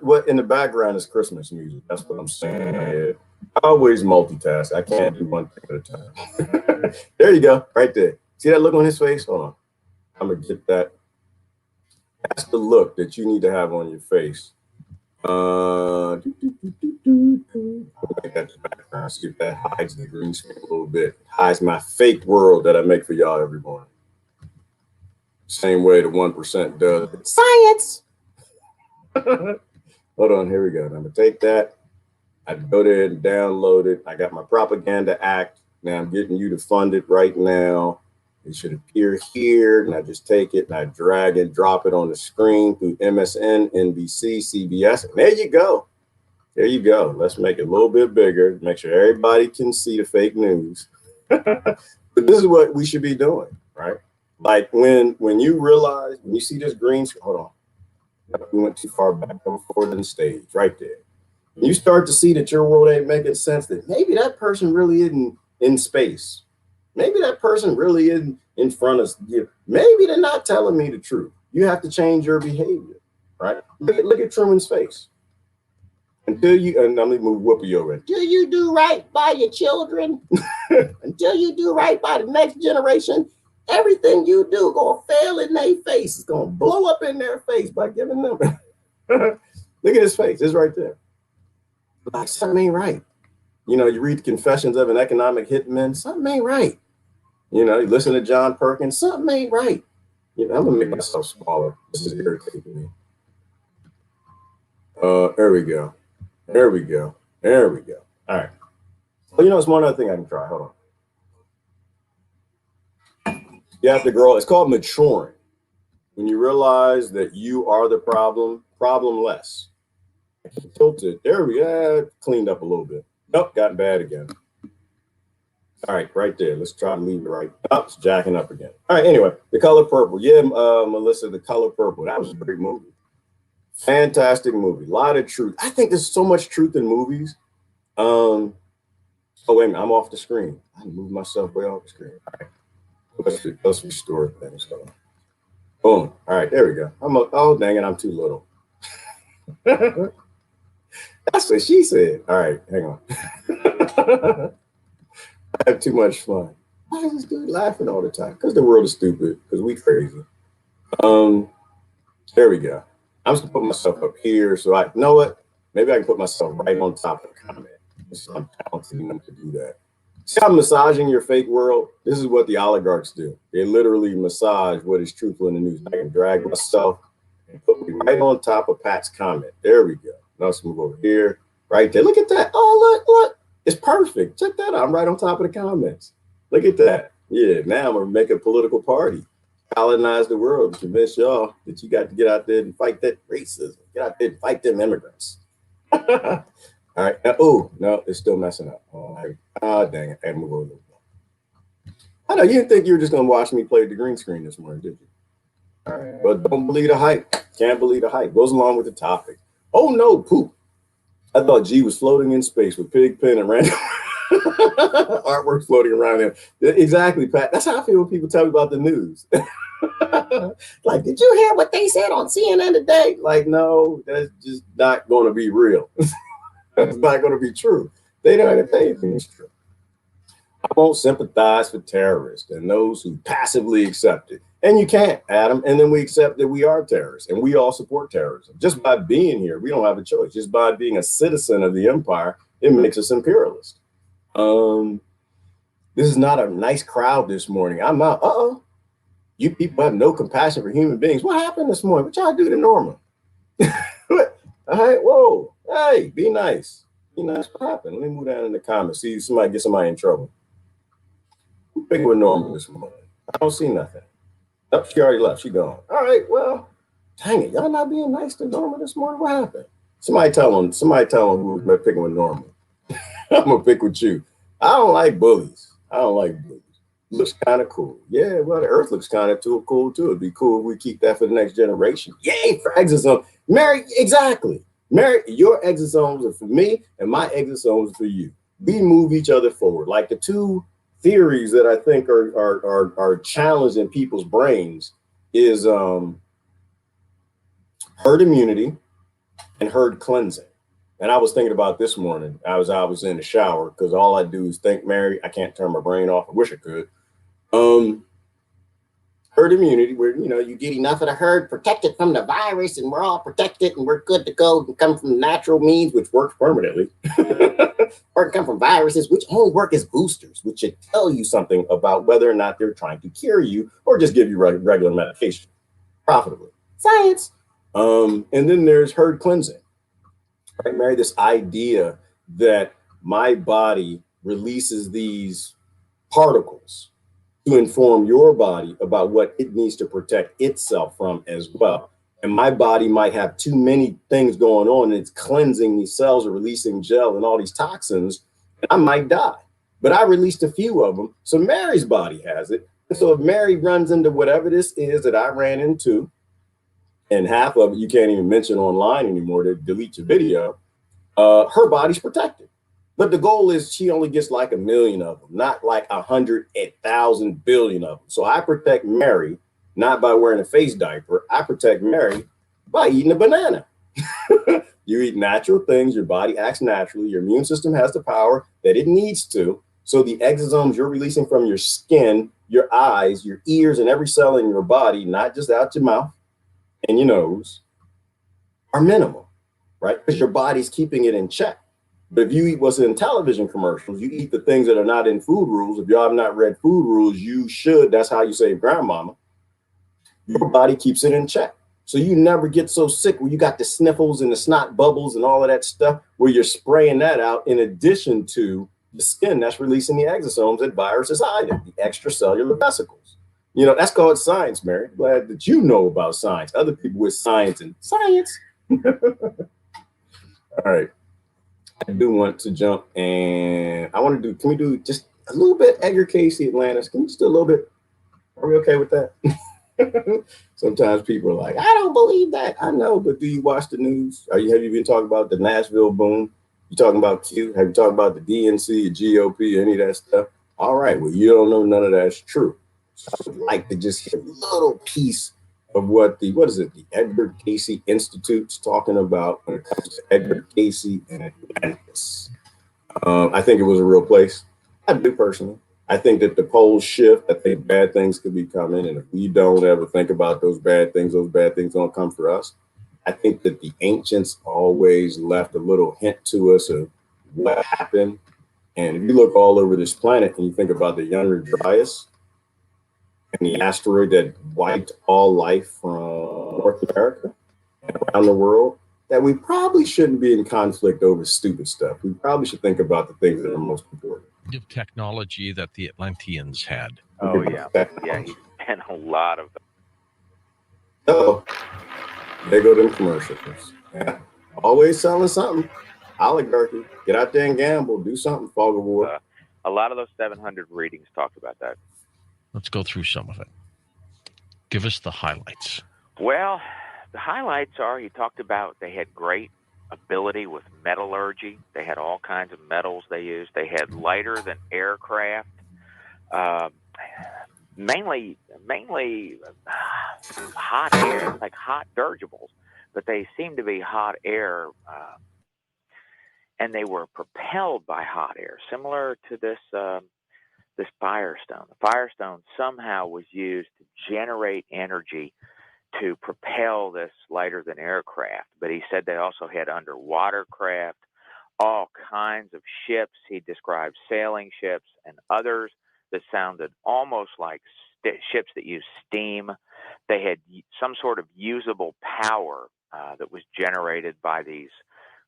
What in the background is Christmas music. That's what I'm saying. I always multitask. I can't do one thing at a time. There you go, right there. See that look on his face? Hold on. I'm gonna get that. That's the look that you need to have on your face. Like that background. See if that hides the green screen a little bit. Hides my fake world that I make for y'all every morning. Same way the 1% does. Science. Hold on, here we go. I'm gonna take that. I go there and download it. I got my propaganda act. Now I'm getting you to fund it right now. It should appear here, and I just take it and I drag and drop it on the screen through MSN, NBC, CBS. And there you go. There you go. Let's make it a little bit bigger. Make sure everybody can see the fake news. But this is what we should be doing, right? Like when you realize, when you see this green screen, hold on. We went too far back. Come forward to the stage, right there. When you start to see that your world ain't making sense, that maybe that person really isn't in space. Maybe that person really isn't in front of you. Maybe they're not telling me the truth. You have to change your behavior, right? Look at Truman's face. Until you, and I'm gonna move Whoopi over. Until you do right by your children, until you do right by the next generation, everything you do gonna fail in their face. It's gonna blow up in their face by giving them. Look at his face. It's right there. Like something ain't right. You know, you read the Confessions of an Economic Hitman. Something ain't right. You know, you listen to John Perkins. Something ain't right. You know, I'm gonna make myself smaller. This is irritating me. There we go. There we go. There we go. All right. Oh, you know, it's one other thing I can try. Hold on. You have to grow. It's called maturing. When you realize that you are the problem less. Tilted. There we go. Cleaned up a little bit. Nope, got bad again. All right, right there. Let's try to leave it right. Oh, it's jacking up again. All right, anyway, The Color Purple. Yeah, Melissa, The Color Purple. That was a great movie. Fantastic movie. A lot of truth. I think there's so much truth in movies. Oh, wait a minute. I'm off the screen. I moved myself way off the screen. All right. Let's restore things. Boom. All right, there we go. Oh, dang it. I'm too little. That's what she said. All right, hang on. I have too much fun. Why is this dude laughing all the time? Because the world is stupid. Because we crazy. There we go. I'm just gonna put myself up here, so you know what? Maybe I can put myself right on top of the comment. I'm talented enough to do that. See how I'm massaging your fake world? This is what the oligarchs do. They literally massage what is truthful in the news. I can drag myself and put me right on top of Pat's comment. There we go. Now let's move over here. Right there. Look at that. Oh, look. It's perfect. Check that out. I'm right on top of the comments. Look at that. Yeah, now I'm going to make a political party. Colonize the world. Convince y'all that you got to get out there and fight that racism. Get out there and fight them immigrants. All right. Oh, no, it's still messing up. Oh, dang it. I had to move over. I know you didn't think you were just going to watch me play the green screen this morning, did you? All right. But don't believe the hype. Can't believe the hype. Goes along with the topic. Oh, no, poop. I thought G was floating in space with pig pen and random artwork floating around him. Exactly, Pat. That's how I feel when people tell me about the news. Like, did you hear what they said on CNN today? Like, no, that's just not going to be real. That's not going to be true. They don't have anything is true. I won't sympathize for terrorists and those who passively accept it. And you can't, Adam. And then we accept that we are terrorists and we all support terrorism. Just by being here, we don't have a choice. Just by being a citizen of the empire, it makes us imperialist. This is not a nice crowd this morning. I'm out. You people have no compassion for human beings. What happened this morning? What y'all do to Norma? All right, whoa. Hey, be nice. Be nice. What happened? Let me move down in the comments. See somebody get somebody in trouble. Who picked with Norma this morning? I don't see nothing. Oh, she already left. She gone. All right, well, dang it. Y'all not being nice to Norma this morning? What happened? Somebody tell them who's picking with Norma. I'm going to pick with you. I don't like bullies. Looks kind of cool. Yeah, well, the earth looks kind of cool, too. It'd be cool if we keep that for the next generation. Yay, for exosomes. Mary, exactly. Mary, your exosomes are for me, and my exosomes are for you. We move each other forward. Like the two theories that I think are challenged in people's brains is herd immunity and herd cleansing. And I was thinking about this morning. I was in the shower because all I do is think, Mary. I can't turn my brain off. I wish I could. Herd immunity, where you get enough of the herd protected from the virus, and we're all protected, and we're good to go. And come from natural means, which works permanently, or come from viruses, which only work as boosters, which should tell you something about whether or not they're trying to cure you or just give you regular medication profitably. Science. And then there's herd cleansing. Right, Mary? This idea that my body releases these particles to inform your body about what it needs to protect itself from as well. And my body might have too many things going on, and it's cleansing these cells or releasing gel and all these toxins, and I might die. But I released a few of them, so Mary's body has it. And so if Mary runs into whatever this is that I ran into, and half of it you can't even mention online anymore to delete your video, her body's protected. But the goal is she only gets like 1 million of them, not like 100,000 billion of them. So I protect Mary, not by wearing a face diaper. I protect Mary by eating a banana. You eat natural things, your body acts naturally, your immune system has the power that it needs to. So the exosomes you're releasing from your skin, your eyes, your ears, and every cell in your body, not just out your mouth and your nose, are minimal, right? Because your body's keeping it in check. But if you eat what's in television commercials, you eat the things that are not in food rules. If y'all have not read food rules, you should. That's how you save grandmama. Your body keeps it in check. So you never get so sick where you got the sniffles and the snot bubbles and all of that stuff where you're spraying that out in addition to the skin that's releasing the exosomes that viruses hide in, the extracellular vesicles. You know, that's called science, Mary. Glad that you know about science. Other people with science and science. All right. I do want to jump and I want to do, can we do just a little bit Edgar Casey Atlantis? Can we just do a little bit? Are we okay with that? Sometimes people are like, I don't believe that. I know, but do you watch the news? Have you been talking about the Nashville boom? You talking about Q? Have you talked about the DNC, the GOP, any of that stuff? All right, well, you don't know none of that's true. So I would like to just hear a little piece of what the Edgar Casey Institute's talking about when it comes to Edgar Casey and Atlantis. I think it was a real place. I do personally. I think that the poles shift. I think bad things could be coming. And if we don't ever think about those bad things don't come for us. I think that the ancients always left a little hint to us of what happened. And if you look all over this planet and you think about the younger Dryas and the asteroid that wiped all life from North America and around the world, that we probably shouldn't be in conflict over stupid stuff. We probably should think about the things that are most important. Of technology that the Atlanteans had. Oh, yeah. Yeah, he spent a lot of them. Oh, there go them commercials. Yeah. Always selling something. Oligarchy. Get out there and gamble. Do something, Fog of War. A lot of those 700 readings talked about that. Let's go through some of it. Give us the highlights. Well, the highlights are he talked about they had great ability with metallurgy. They had all kinds of metals they used. They had lighter than aircraft, mainly hot air, like hot dirigibles, but they seemed to be hot air, and they were propelled by hot air, similar to this Firestone. The Firestone somehow was used to generate energy to propel this lighter than aircraft. But he said they also had underwater craft, all kinds of ships. He described sailing ships and others that sounded almost like ships that use steam. They had some sort of usable power that was generated by these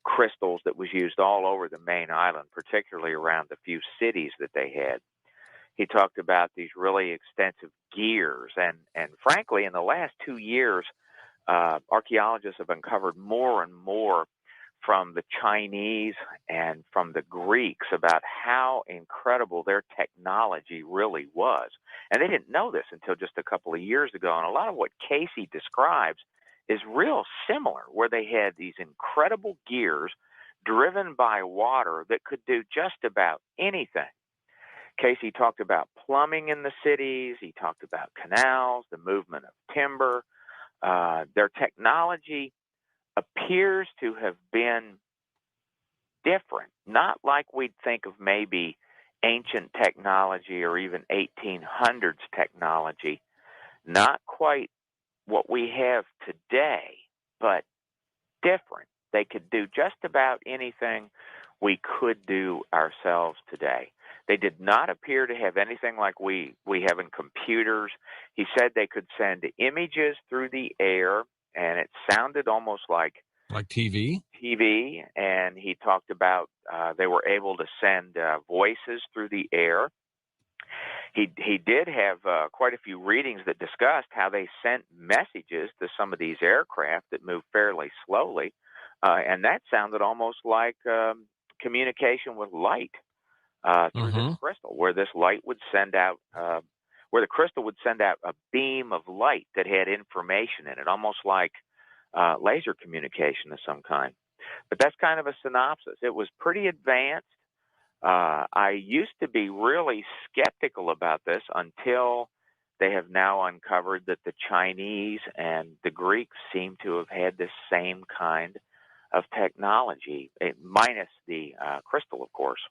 crystals that was used all over the main island, particularly around the few cities that they had. He talked about these really extensive gears. And frankly, in the last 2 years, archaeologists have uncovered more and more from the Chinese and from the Greeks about how incredible their technology really was. And they didn't know this until just a couple of years ago. And a lot of what Casey describes is real similar, where they had these incredible gears driven by water that could do just about anything. Casey talked about plumbing in the cities. He talked about canals, the movement of timber. Their technology appears to have been different, not like we'd think of maybe ancient technology or even 1800s technology, not quite what we have today, but different. They could do just about anything we could do ourselves today. They did not appear to have anything like we have in computers. He said they could send images through the air, and it sounded almost like TV. And he talked about they were able to send voices through the air. He did have quite a few readings that discussed how they sent messages to some of these aircraft that moved fairly slowly, and that sounded almost like communication with light through this crystal, where this light would send out, where the crystal would send out a beam of light that had information in it, almost like laser communication of some kind. But that's kind of a synopsis. It was pretty advanced. I used to be really skeptical about this until they have now uncovered that the Chinese and the Greeks seem to have had this same kind of technology, minus the crystal, of course.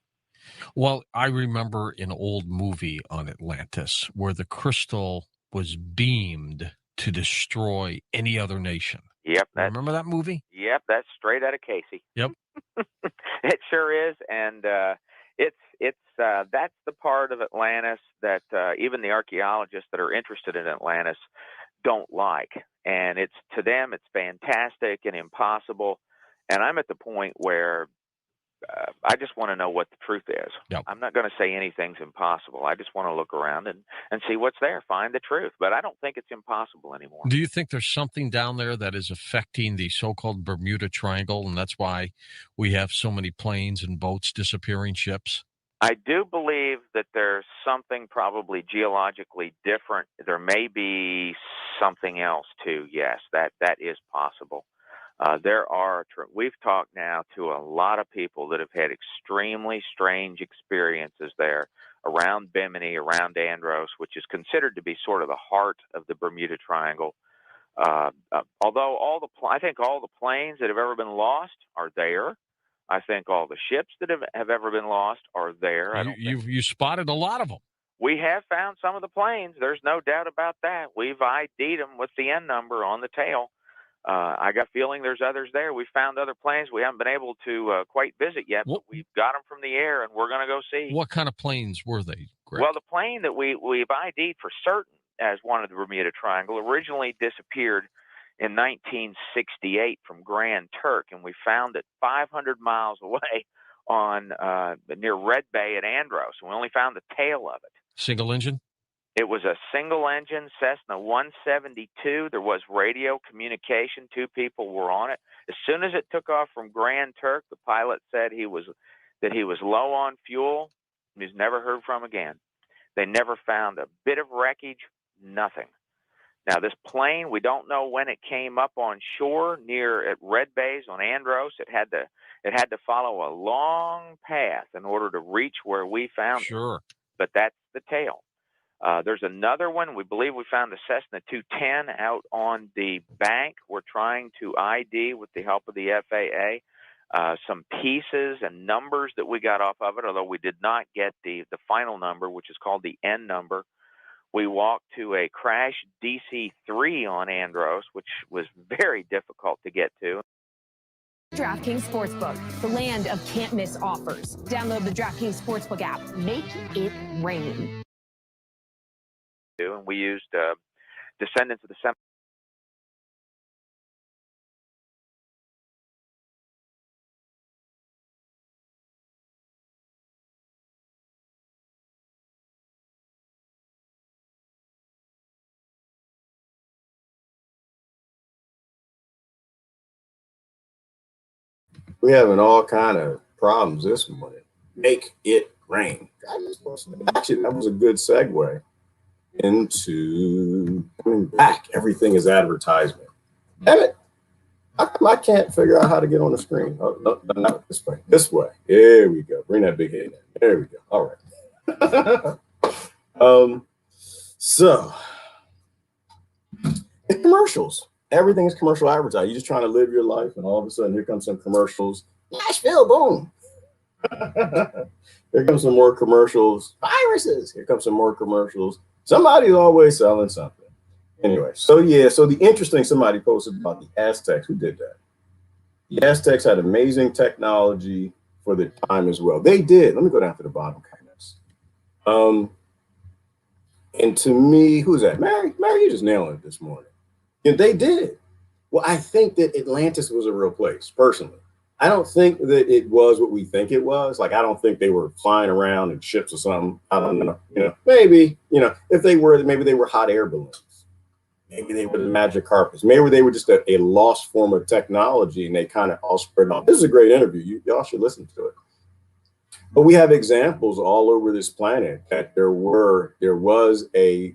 Well, I remember an old movie on Atlantis where the crystal was beamed to destroy any other nation. Yep. Remember that movie? Yep, that's straight out of Casey. Yep. It sure is, and it's that's the part of Atlantis that even the archaeologists that are interested in Atlantis don't like, and it's to them it's fantastic and impossible. And I'm at the point where I just want to know what the truth is. Yep. I'm not going to say anything's impossible. I just want to look around and see what's there, find the truth. But I don't think it's impossible anymore. Do you think there's something down there that is affecting the so-called Bermuda Triangle, and that's why we have so many planes and boats disappearing, ships? I do believe that there's something probably geologically different. There may be something else too. Yes, that is possible. We've talked now to a lot of people that have had extremely strange experiences there around Bimini, around Andros, which is considered to be sort of the heart of the Bermuda Triangle. Although I think all the planes that have ever been lost are there. I think all the ships that have ever been lost are there. You spotted a lot of them. We have found some of the planes. There's no doubt about that. We've ID'd them with the N number on the tail. I got a feeling there's others there. We found other planes we haven't been able to quite visit yet, but we've got them from the air, and we're going to go see. What kind of planes were they, Greg? Well, the plane that we've ID'd for certain as one of the Bermuda Triangle originally disappeared in 1968 from Grand Turk, and we found it 500 miles away on near Red Bay at Andros, and we only found the tail of it. Single engine? It was a single-engine Cessna 172. There was radio communication. 2 people were on it. As soon as it took off from Grand Turk, the pilot said he was low on fuel. He was never heard from again. They never found a bit of wreckage, nothing. Now, this plane, we don't know when it came up on shore near at Red Bays on Andros. It had to follow a long path in order to reach where we found it. Sure. But that's the tail. There's another one. We believe we found the Cessna 210 out on the bank. We're trying to ID with the help of the FAA some pieces and numbers that we got off of it, although we did not get the final number, which is called the N number. We walked to a crashed DC-3 on Andros, which was very difficult to get to. DraftKings Sportsbook, the land of can't-miss offers. Download the DraftKings Sportsbook app. Make it rain. And we used Descendants of the Sem. We having all kind of problems this morning. Make it rain. Actually, that was a good segue into coming back. Everything is advertisement. Damn it. I can't figure out how to get on the screen. Oh, no, not this way. This way. There we go. Bring that big head in. There we go. All right. So commercials. Everything is commercial advertising. You're just trying to live your life, and all of a sudden, here comes some commercials. Nashpill, boom. Here comes some more commercials. Viruses. Here comes some more commercials. Somebody's always selling something. Anyway, so the interesting, somebody posted about the Aztecs. Who did that? The Aztecs had amazing technology for the time as well. They did. Let me go down to the bottom, kindness. And to me, who's that? Mary, you just nailing it this morning. And they did. Well, I think that Atlantis was a real place, personally. I don't think that it was what we think it was. Like, I don't think they were flying around in ships or something. I don't know. Maybe, if they were, maybe they were hot air balloons. Maybe they were the magic carpets. Maybe they were just a lost form of technology, and they kind of all spread off. This is a great interview. Y'all should listen to it. But we have examples all over this planet that there was a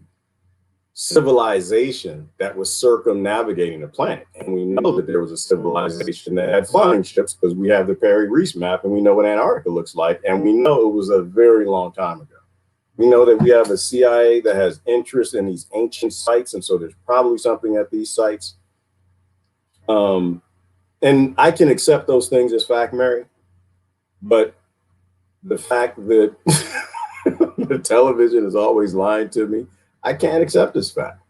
civilization that was circumnavigating the planet. And we know that there was a civilization that had flying ships because we have the Perry Reese map and we know what Antarctica looks like. And we know it was a very long time ago. We know that we have a CIA that has interest in these ancient sites. And so there's probably something at these sites. And I can accept those things as fact, Mary. But the fact that the television is always lying to me, I can't accept this fact.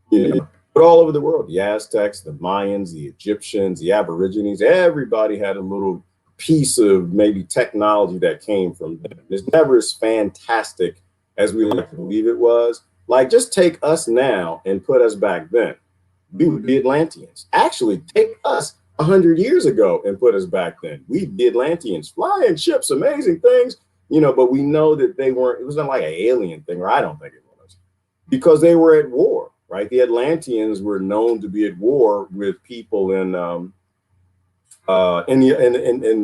But all over the world, the Aztecs, the Mayans, the Egyptians, the Aborigines, everybody had a little piece of maybe technology that came from them. It's never as fantastic as we like to believe it was. Like, just take us now and put us back then. We would be Atlanteans. Actually, take us 100 years ago and put us back then. We the Atlanteans, flying ships, amazing things, but we know that they weren't, it was not like an alien thing, or I don't think it was, because they were at war, right? The Atlanteans were known to be at war with people in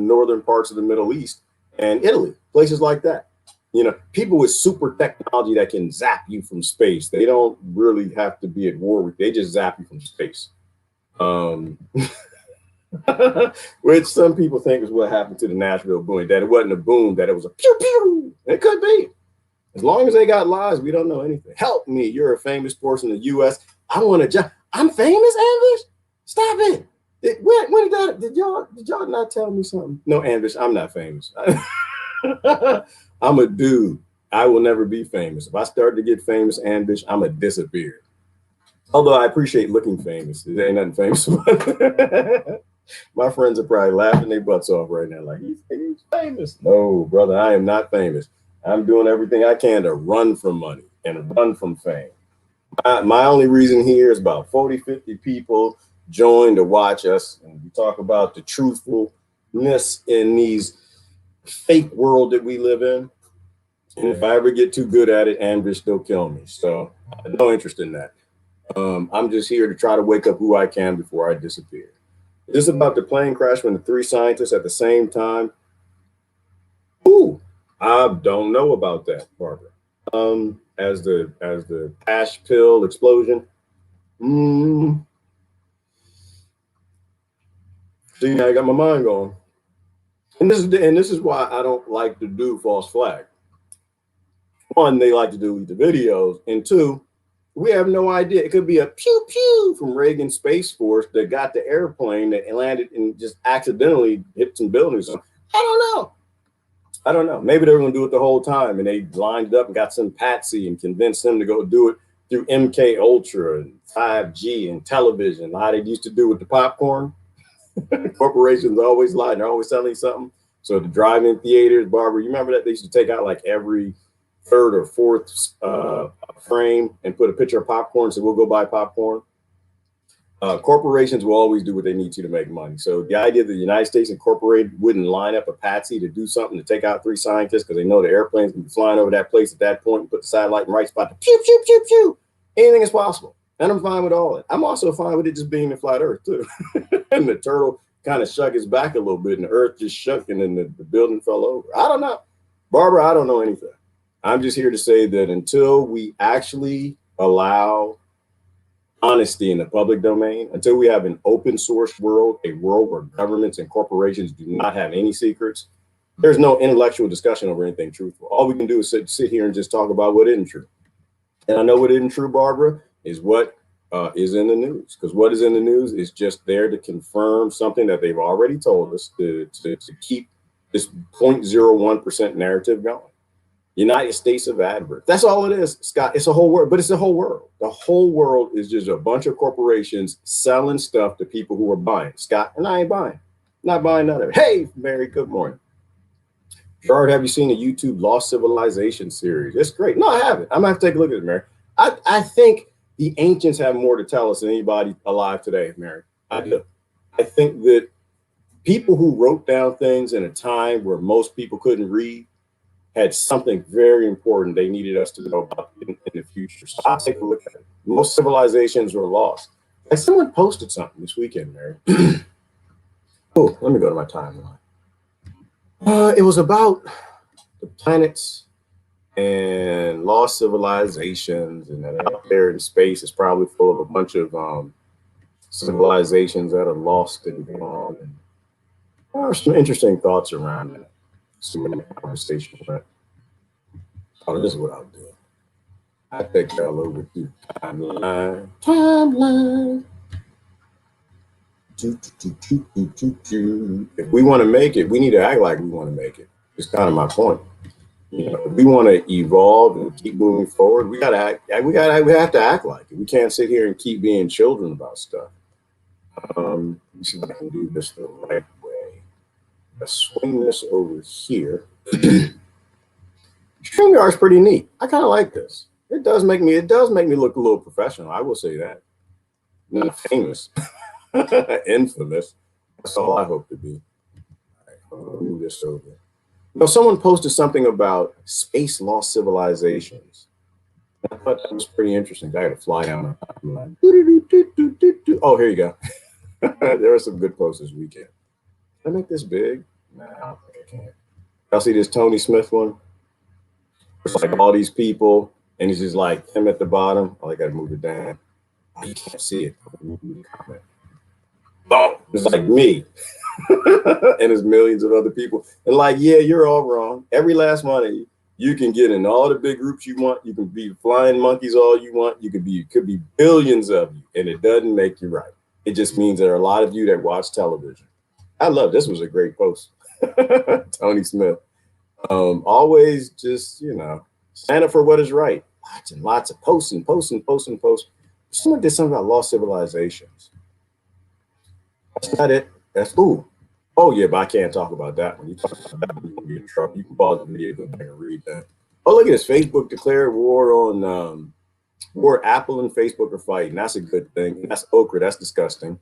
northern parts of the Middle East and Italy, places like that. People with super technology that can zap you from space. They don't really have to be at war with, they just zap you from space. Which some people think is what happened to the Nashville boom, that it wasn't a boom, that it was a pew pew. It could be. As long as they got lies, we don't know anything. Help me, you're a famous person in the U.S. I want a job. I'm famous, Anvish? Stop it. When did y'all not tell me something? No, Anvish, I'm not famous. I'm a dude. I will never be famous. If I start to get famous, Anvish, I'm going to disappear. Although I appreciate looking famous. There ain't nothing famous about it. My friends are probably laughing their butts off right now, like, he's famous. No, brother, I am not famous. I'm doing everything I can to run from money and run from fame. My only reason here is about 40, 50 people join to watch us, and we talk about the truthfulness in these fake world that we live in. And if I ever get too good at it, Ambrish will kill me. So no interest in that. I'm just here to try to wake up who I can before I disappear. This is about the plane crash when the 3 scientists at the same time. Ooh, I don't know about that, Barbara. As the Nashpill explosion. See, I got my mind going. And this is why I don't like to do false flag. 1, they like to delete the videos, and 2, we have no idea. It could be a pew pew from Reagan Space Force that got the airplane that landed and just accidentally hit some buildings. I don't know. Maybe they were going to do it the whole time, and they lined it up and got some patsy and convinced them to go do it through MK Ultra and 5G and television. How they used to do with the popcorn. Corporations always lie. They're always selling something. So the drive-in theaters, Barbara, you remember that they used to take out like every 3rd or 4th frame and put a picture of popcorn, so we'll go buy popcorn. Corporations will always do what they need to make money. So the idea that the United States Incorporated wouldn't line up a patsy to do something to take out 3 scientists because they know the airplanes can be flying over that place at that point and put the satellite in the right spot to pew, pew, pew, pew. Anything is possible. And I'm fine with all that. I'm also fine with it just being a flat earth too. And the turtle kind of shook his back a little bit and the earth just shook and then the building fell over. I don't know. Barbara, I don't know anything. I'm just here to say that until we actually allow honesty in the public domain, until we have an open source world, a world where governments and corporations do not have any secrets, there's no intellectual discussion over anything truthful. All we can do is sit here and just talk about what isn't true. And I know what isn't true, Barbara, is what is in the news. Because what is in the news is just there to confirm something that they've already told us to keep this 0.01% narrative going. United States of adverts. That's all it is, Scott. It's a whole world, but it's the whole world. The whole world is just a bunch of corporations selling stuff to people who are buying. Scott, and I ain't buying. Not buying none of it. Hey, Mary, good morning. Gerard, have you seen the YouTube Lost Civilization series? It's great. No, I haven't. I'm gonna have to take a look at it, Mary. I think the ancients have more to tell us than anybody alive today, Mary. I do. I think that people who wrote down things in a time where most people couldn't read had something very important they needed us to know about in the future. So I'll take a look at it. Most civilizations were lost. Like someone posted something this weekend, Mary. Oh, let me go to my timeline. It was about the planets and lost civilizations, and that out there in space is probably full of a bunch of civilizations that are lost and gone. And there are some interesting thoughts around that. Some conversation, but this is what I'll do. I take y'all over to timeline. If we want to make it, we need to act like we want to make it. It's kind of my point. If we want to evolve and keep moving forward, we gotta act. We have to act like it. We can't sit here and keep being children about stuff. Let me see if I can do this the right way. Let's swing this over here. StreamYard is pretty neat. I kind of like this. It does make me look a little professional. I will say that. Not famous, infamous, That's all I hope to be. All right, I'll move this over. Someone posted something about space lost civilizations. I thought that was pretty interesting. I had to fly down. Oh, here you go. There are some good posts this weekend. Can I make this big? Nah, I don't think I can. Y'all see this Tony Smith one? It's like all these people, and he's just like him at the bottom. Oh, I gotta move it down. Oh, you can't see it. Oh, it's like me. And there's millions of other people. And like, yeah, you're all wrong. Every last one of you. You can get in all the big groups you want. You can be flying monkeys all you want. Could be billions of you, and it doesn't make you right. It just means there are a lot of you that watch television. I love this. Was a great post. Tony Smith. Always just, stand up for what is right. Lots of posts. Someone did something about lost civilizations. That's not it. That's ooh. Oh yeah, but I can't talk about that one. You talk about that one, you can get in trouble. You can pause the video, go back and read that. Oh, look at this. Facebook declared war on Apple and Facebook are fighting. That's a good thing. That's okra. That's disgusting.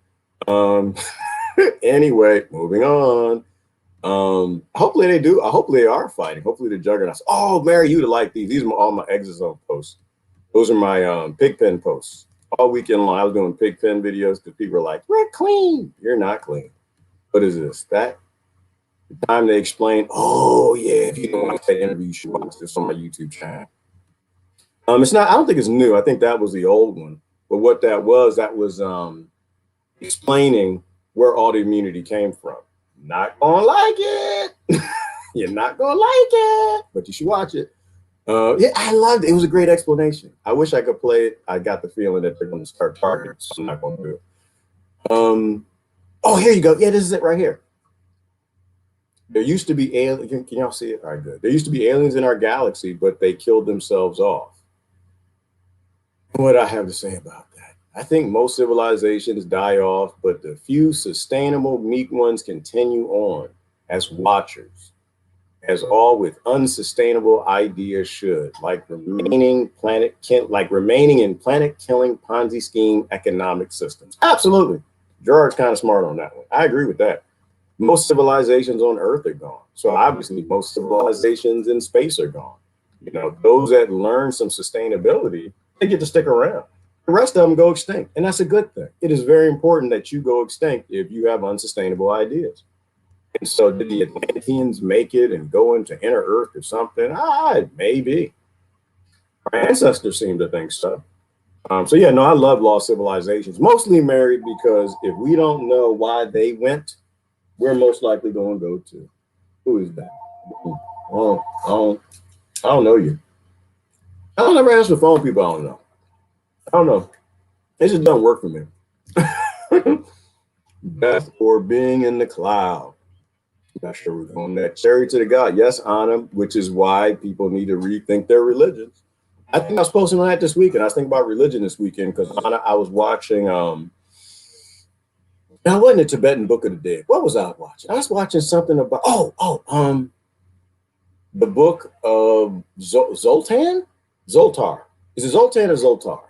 Anyway, moving on. Hopefully they do. Hopefully they are fighting. Hopefully the juggernauts. Oh, Mary, you'd like these. These are all my Exosome posts. Those are my Pigpen posts. All weekend long, I was doing Pigpen videos because people are like, "We're clean." You're not clean. What is this? That the time they explain. Oh yeah, if you don't like that interview, you should watch this on my YouTube channel. It's not. I don't think it's new. I think that was the old one. But what that was explaining where all the immunity came from. Not gonna like it. You're not gonna like it, but you should watch it. Yeah, I loved it. It was a great explanation. I wish I could play it. I got the feeling that they're going to start targeting, so I'm not going to do it. Oh, here you go. Yeah, this is it right here. There used to be aliens. Can y'all see it? All right, good. There used to be aliens in our galaxy, but they killed themselves off. What do I have to say about that? I think most civilizations die off, but the few sustainable, meek ones continue on as watchers, as all with unsustainable ideas should, like remaining in planet-killing Ponzi scheme economic systems. Absolutely. Gerard's kind of smart on that one. I agree with that. Most civilizations on Earth are gone. So obviously most civilizations in space are gone. Those that learn some sustainability, they get to stick around. The rest of them go extinct, and that's a good thing. It is very important that you go extinct if you have unsustainable ideas. And so did the Atlanteans make it and go into inner Earth or something? Maybe. Our ancestors seem to think so. So yeah, no, I love lost civilizations, mostly married, because if we don't know why they went, we're most likely going to go to. Who is that? Oh, I don't know you. I don't ever answer the phone people I don't know. I don't know. It just doesn't work for me. Death or being in the cloud. Not sure we're going that. Cherry to the God. Yes, Anna, which is why people need to rethink their religions. I think I was posting on that this weekend. I was thinking about religion this weekend because I was watching, now it wasn't a Tibetan Book of the Dead. What was I watching? I was watching something about, the book of Zoltan? Zoltar. Is it Zoltan or Zoltar?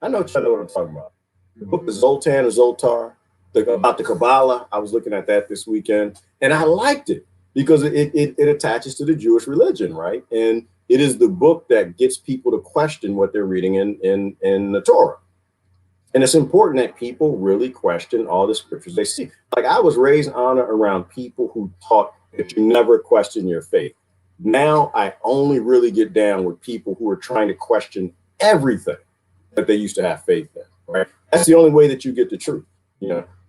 I know what I'm talking about. The book of Zoltan or Zoltar. About the Kabbalah. I was looking at that this weekend, and I liked it because it attaches to the Jewish religion, right? And it is the book that gets people to question what they're reading in the Torah. And it's important that people really question all the scriptures they see. Like I was raised around people who taught that you never question your faith. Now I only really get down with people who are trying to question everything that they used to have faith in, right? That's the only way that you get the truth.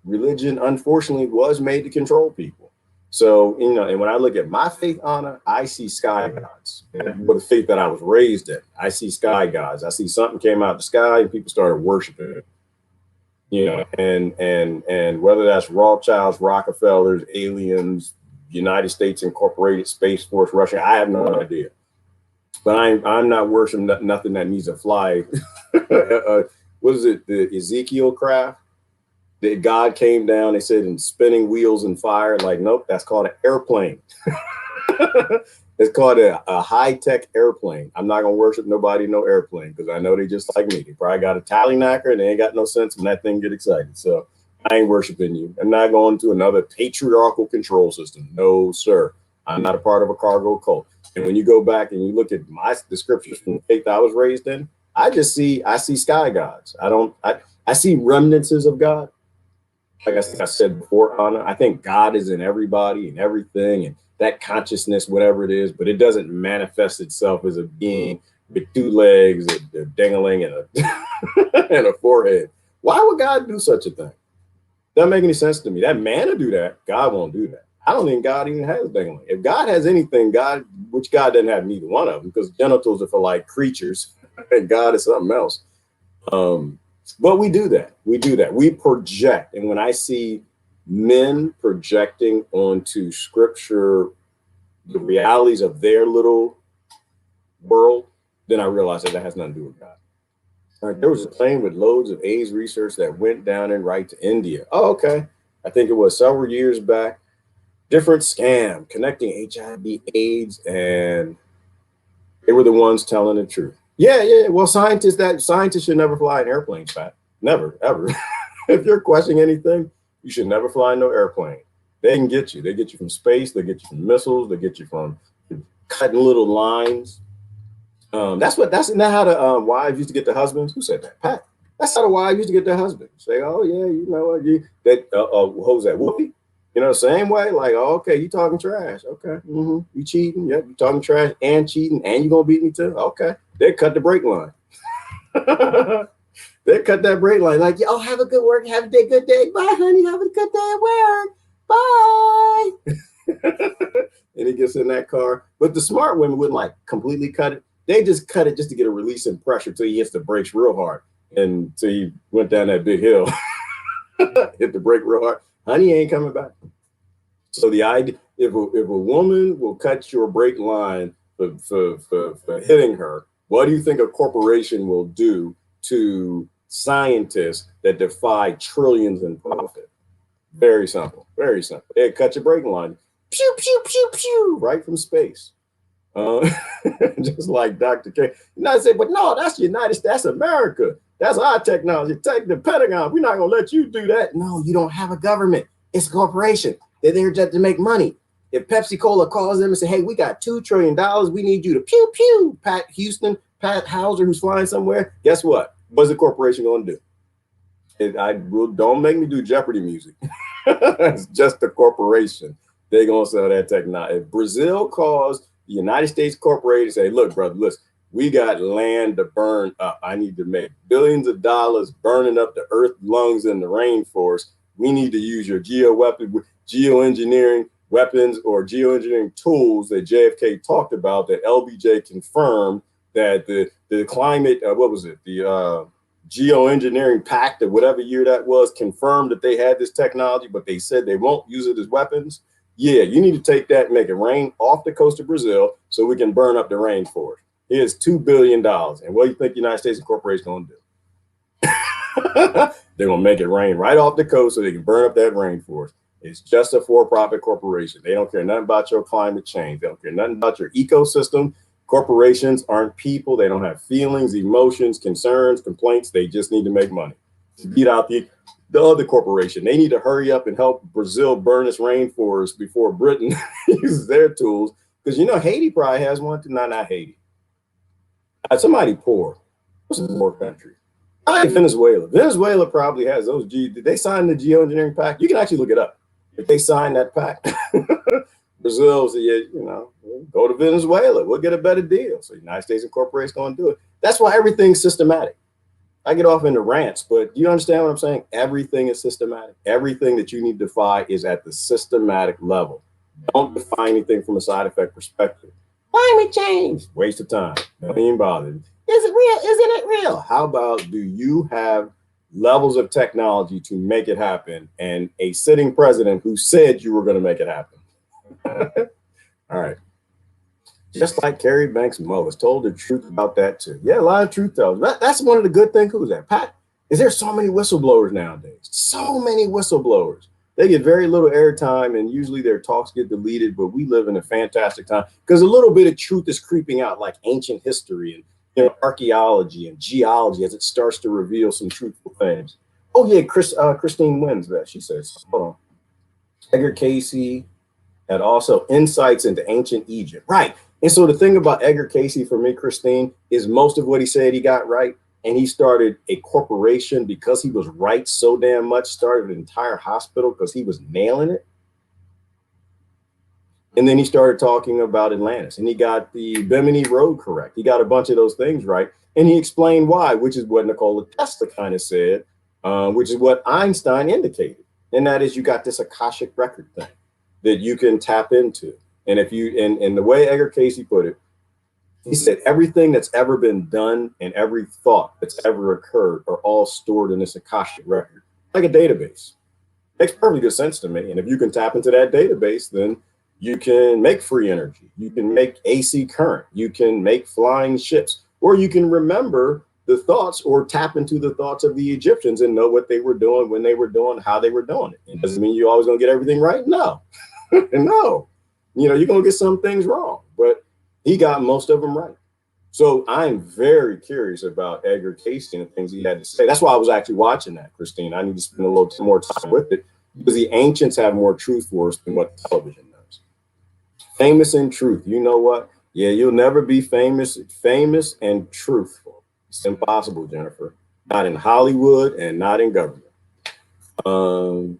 Religion, unfortunately, was made to control people. So, and when I look at my faith, Anna, I see sky gods. And with the faith that I was raised in, I see sky gods. I see something came out of the sky and people started worshiping it. And whether that's Rothschilds, Rockefellers, aliens, United States Incorporated, Space Force, Russia, I have no idea. But I'm not worshiping nothing that needs to fly. What is it? The Ezekiel craft? That God came down, they said, in spinning wheels and fire. Like, nope, that's called an airplane. It's called a high-tech airplane. I'm not going to worship nobody, no airplane, because I know they just like me. They probably got a tally knacker and they ain't got no sense when that thing get excited. So I ain't worshiping you. I'm not going to another patriarchal control system. No, sir. I'm not a part of a cargo cult. And when you go back and you look at the scriptures from the faith I was raised in, I see sky gods. I see remnants of God. Like I said before, Anna, I think God is in everybody and everything, and that consciousness, whatever it is, but it doesn't manifest itself as a being with two legs, a dangling, and and a forehead. Why would God do such a thing? Doesn't make any sense to me. That man will do that. God won't do that. I don't think God even has dangling. If God has anything, which God doesn't have neither one of them, because genitals are for like creatures, and God is something else. But we do that. We project. And when I see men projecting onto scripture the realities of their little world, then I realize that has nothing to do with God. All right, there was a plane with loads of AIDS research that went down and right to India. Oh, okay. I think it was several years back. Different scam connecting HIV, AIDS, and they were the ones telling the truth. Yeah. Well, scientists should never fly in airplanes, Pat. Never, ever. If you're questioning anything, you should never fly in no airplane. They can get you. They get you from space. They get you from missiles. They get you from cutting little lines. That's not how the wives used to get the husbands. Who said that? Pat. That's how the wives used to get their husbands. Say, oh yeah, you know what? What was that? Whoopi? You know, the same way. Like, oh, okay, you talking trash. Okay, you cheating. Yep, you talking trash and cheating, and you gonna beat me too. Okay, they cut the brake line. They cut that brake line. Like, oh, have a good work. Have a good day. Bye, honey. Have a good day at work. Bye. And he gets in that car. But the smart women wouldn't like completely cut it. They just cut it just to get a release in pressure till he hits the brakes real hard. And so he went down that big hill, hit the brake real hard. Honey ain't coming back. So the idea, if a woman will cut your brake line for hitting her, what do you think a corporation will do to scientists that defy trillions in profit? Very simple. Very simple. They cut your brake line, pew, pew, pew, pew, right from space. Just like Dr. K. And I say, but no, that's the United States, that's America. That's our technology. Take the Pentagon. We're not going to let you do that. No, you don't have a government. It's a corporation. They're there just to make money. If Pepsi Cola calls them and say, hey, we got $2 trillion. We need you to pew, pew, Pat Hauser, who's flying somewhere. Guess what? What's the corporation going to do? Don't make me do Jeopardy music. It's just the corporation. They're going to sell that technology. If Brazil calls the United States corporation, say, look, brother, listen, we got land to burn up. I need to make billions of dollars burning up the earth lungs in the rainforest. We need to use your geoengineering weapons or geoengineering tools that JFK talked about, that LBJ confirmed that the climate, the geoengineering pact of whatever year that was, confirmed that they had this technology, but they said they won't use it as weapons. Yeah, you need to take that and make it rain off the coast of Brazil so we can burn up the rainforest. Here's $2 billion. And what do you think the United States Corporation is going to do? They're going to make it rain right off the coast so they can burn up that rainforest. It's just a for-profit corporation. They don't care nothing about your climate change. They don't care nothing about your ecosystem. Corporations aren't people. They don't have feelings, emotions, concerns, complaints. They just need to make money. Beat out the other corporation. They need to hurry up and help Brazil burn its rainforest before Britain uses their tools. Because, you know, Haiti probably has one. Not Haiti. Somebody poor. What's a poor country? Venezuela. Venezuela probably has those. Did they sign the geoengineering pact? You can actually look it up. If they sign that pact, Brazil said, yeah, you know, go to Venezuela. We'll get a better deal. So the United States Incorporated is going to do it. That's why everything's systematic. I get off into rants, but you understand what I'm saying? Everything is systematic. Everything that you need to defy is at the systematic level. Don't define anything from a side effect perspective. Climate change, waste of time. Don't even bother. Is it real? Isn't it real? How about, do you have levels of technology to make it happen, and a sitting president who said you were going to make it happen? All right. Just like Carrie Banks Moe has told the truth about that too. Yeah, a lot of truth tells. That's one of the good things. Who's that? Pat? Is there so many whistleblowers nowadays? So many whistleblowers. They get very little airtime, and usually their talks get deleted, but we live in a fantastic time because a little bit of truth is creeping out, like ancient history and, you know, archaeology and geology, as it starts to reveal some truthful things. Oh yeah, Christine wins that. She says, hold on. Edgar Casey had also insights into ancient Egypt. Right. And so the thing about Edgar Casey for me, Christine, is most of what he said he got right. And he started a corporation because he was right so damn much, started an entire hospital because he was nailing it. And then he started talking about Atlantis, and he got the Bimini Road correct. He got a bunch of those things right. And he explained why, which is what Nikola Tesla kind of said, which is what Einstein indicated. And that is you got this Akashic record thing that you can tap into. And if you, and the way Edgar Casey put it, he said everything that's ever been done and every thought that's ever occurred are all stored in this Akashic record, like a database. Makes perfectly good sense to me. And if you can tap into that database, then you can make free energy. You can make AC current. You can make flying ships, or you can remember the thoughts or tap into the thoughts of the Egyptians and know what they were doing, when they were doing, how they were doing it. It doesn't mean you're always going to get everything right. No, no, you know, you're going to get some things wrong, but he got most of them right. So I'm very curious about Edgar Casey and the things he had to say. That's why I was actually watching that, Christine. I need to spend a little more time with it because the ancients have more truth for us than what television does. Famous in truth. You know what? Yeah, you'll never be famous and truthful. It's impossible, Jennifer. Not in Hollywood and not in government. Oh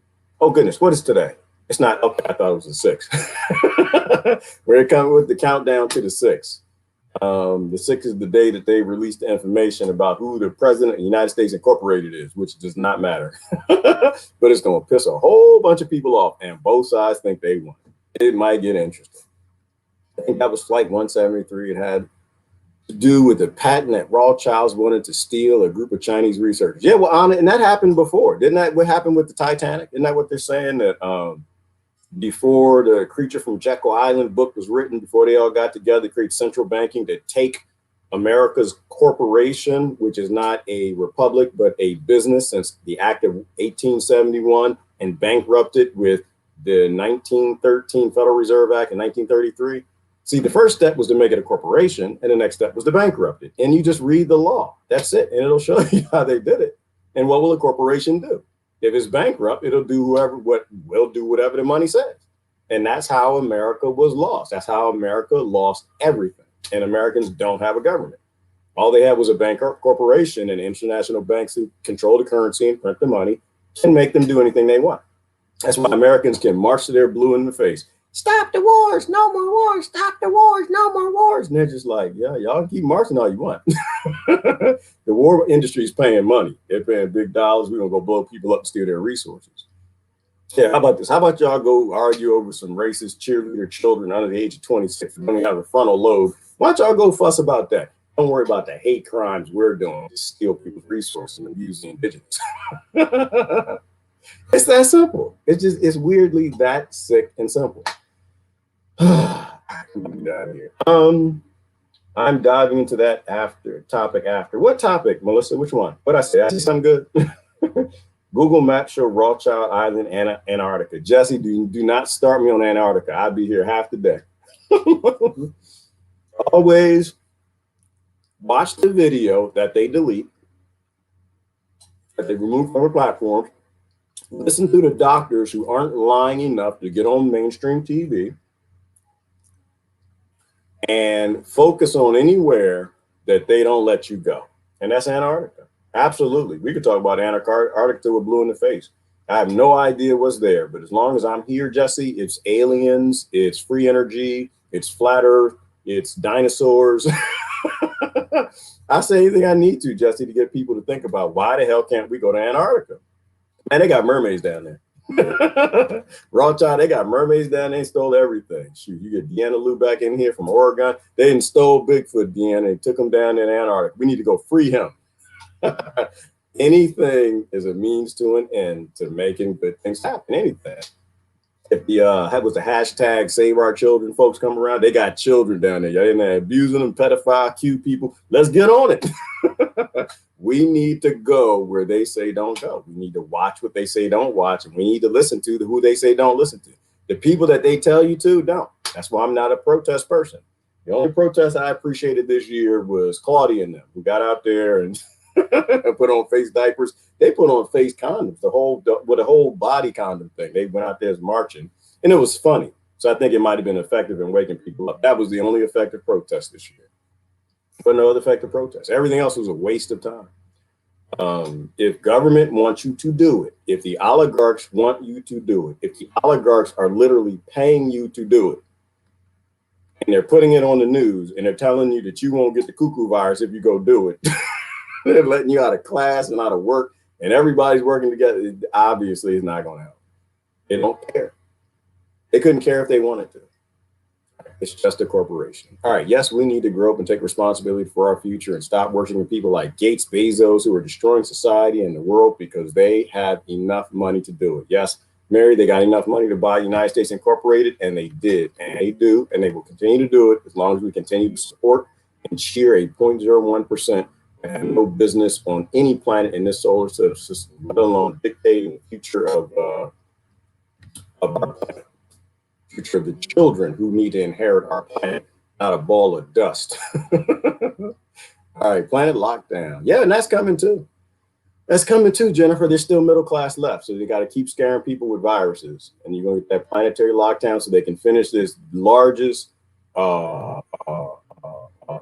goodness, what is today? It's not, okay, I thought it was the 6th. We're coming with the countdown to the 6th. The 6th is the day that they released the information about who the president of the United States Incorporated is, which does not matter. But it's going to piss a whole bunch of people off, and both sides think they won. It might get interesting. I think that was Flight 173. It had to do with the patent that Rothschilds wanted to steal a group of Chinese researchers. Yeah, well, and that happened before. Didn't that what happened with the Titanic? Isn't that what they're saying? That before the Creature from Jekyll Island book was written, before they all got together to create central banking to take America's corporation, which is not a republic, but a business since the Act of 1871, and bankrupt it with the 1913 Federal Reserve Act in 1933. See, the first step was to make it a corporation, and the next step was to bankrupt it. And you just read the law. That's it. And it'll show you how they did it. And what will a corporation do? If it's bankrupt, it'll do whatever the money says. And that's how America was lost. That's how America lost everything. And Americans don't have a government. All they had was a bankrupt corporation, and international banks who control the currency and print the money can make them do anything they want. That's why Americans can march to their blue in the face. Stop the wars, no more wars, stop the wars, no more wars. And they're just like, yeah, y'all keep marching all you want. The war industry is paying money. They're paying big dollars. We're going to go blow people up and steal their resources. Yeah, how about this? How about y'all go argue over some racist cheerleader children under the age of 26 who don't have a frontal lobe? Why don't y'all go fuss about that? Don't worry about the hate crimes we're doing to steal people's resources and abuse the indigenous. It's that simple. It's weirdly that sick and simple. I'm diving into that after. What topic, Melissa? Which one? What I say? I see something good. Google Maps show Rothschild Island, Antarctica. Jesse, do not start me on Antarctica. I'll be here half the day. Always watch the video that they delete, that they remove from the platforms. Listen to the doctors who aren't lying enough to get on mainstream TV, and focus on anywhere that they don't let you go. And that's Antarctica. Absolutely. We could talk about Antarctica till we're blue in the face. I have no idea what's there, but as long as I'm here, Jesse, it's aliens, it's free energy, it's flat earth, it's dinosaurs. I say anything I need to, Jesse, to get people to think about why the hell can't we go to Antarctica? Man, they got mermaids down there. Rothschild, they got mermaids down there. They stole everything. Shoot, you get Deanna Lou back in here from Oregon. They didn't stole Bigfoot, Deanna. They took him down in Antarctica. We need to go free him. Anything is a means to an end to making good things happen. Anything. If the was the hashtag Save Our Children folks come around, they got children down there. Y'all in there abusing them, pedophile, cute people. Let's get on it. We need to go where they say don't go. We need to watch what they say don't watch, and we need to listen to who they say don't listen to. The people that they tell you to, don't. That's why I'm not a protest person. The only protest I appreciated this year was Claudia and them, who got out there and put on face diapers. They put on face condoms, the whole body condom thing. They went out there as marching, and it was funny. So I think it might have been effective in waking people up. That was the only effective protest this year, but no other effective protest. Everything else was a waste of time. If government wants you to do it, if the oligarchs want you to do it, if the oligarchs are literally paying you to do it, and they're putting it on the news and they're telling you that you won't get the cuckoo virus if you go do it, they're letting you out of class and out of work, and everybody's working together, it obviously it's not going to help. They don't care. They couldn't care if they wanted to. It's just a corporation. All right, yes, we need to grow up and take responsibility for our future and stop worshiping people like Gates, Bezos, who are destroying society and the world because they have enough money to do it. Yes, Mary, they got enough money to buy United States Incorporated, and they did, and they do, and they will continue to do it as long as we continue to support and cheer a 0.01% and have no business on any planet in this solar system, let alone dictating the future of our planet. Future of the children who need to inherit our planet, not a ball of dust. All right, planet lockdown. Yeah, and that's coming too. That's coming too, Jennifer. There's still middle class left, so they got to keep scaring people with viruses. And you're going to get that planetary lockdown so they can finish this largest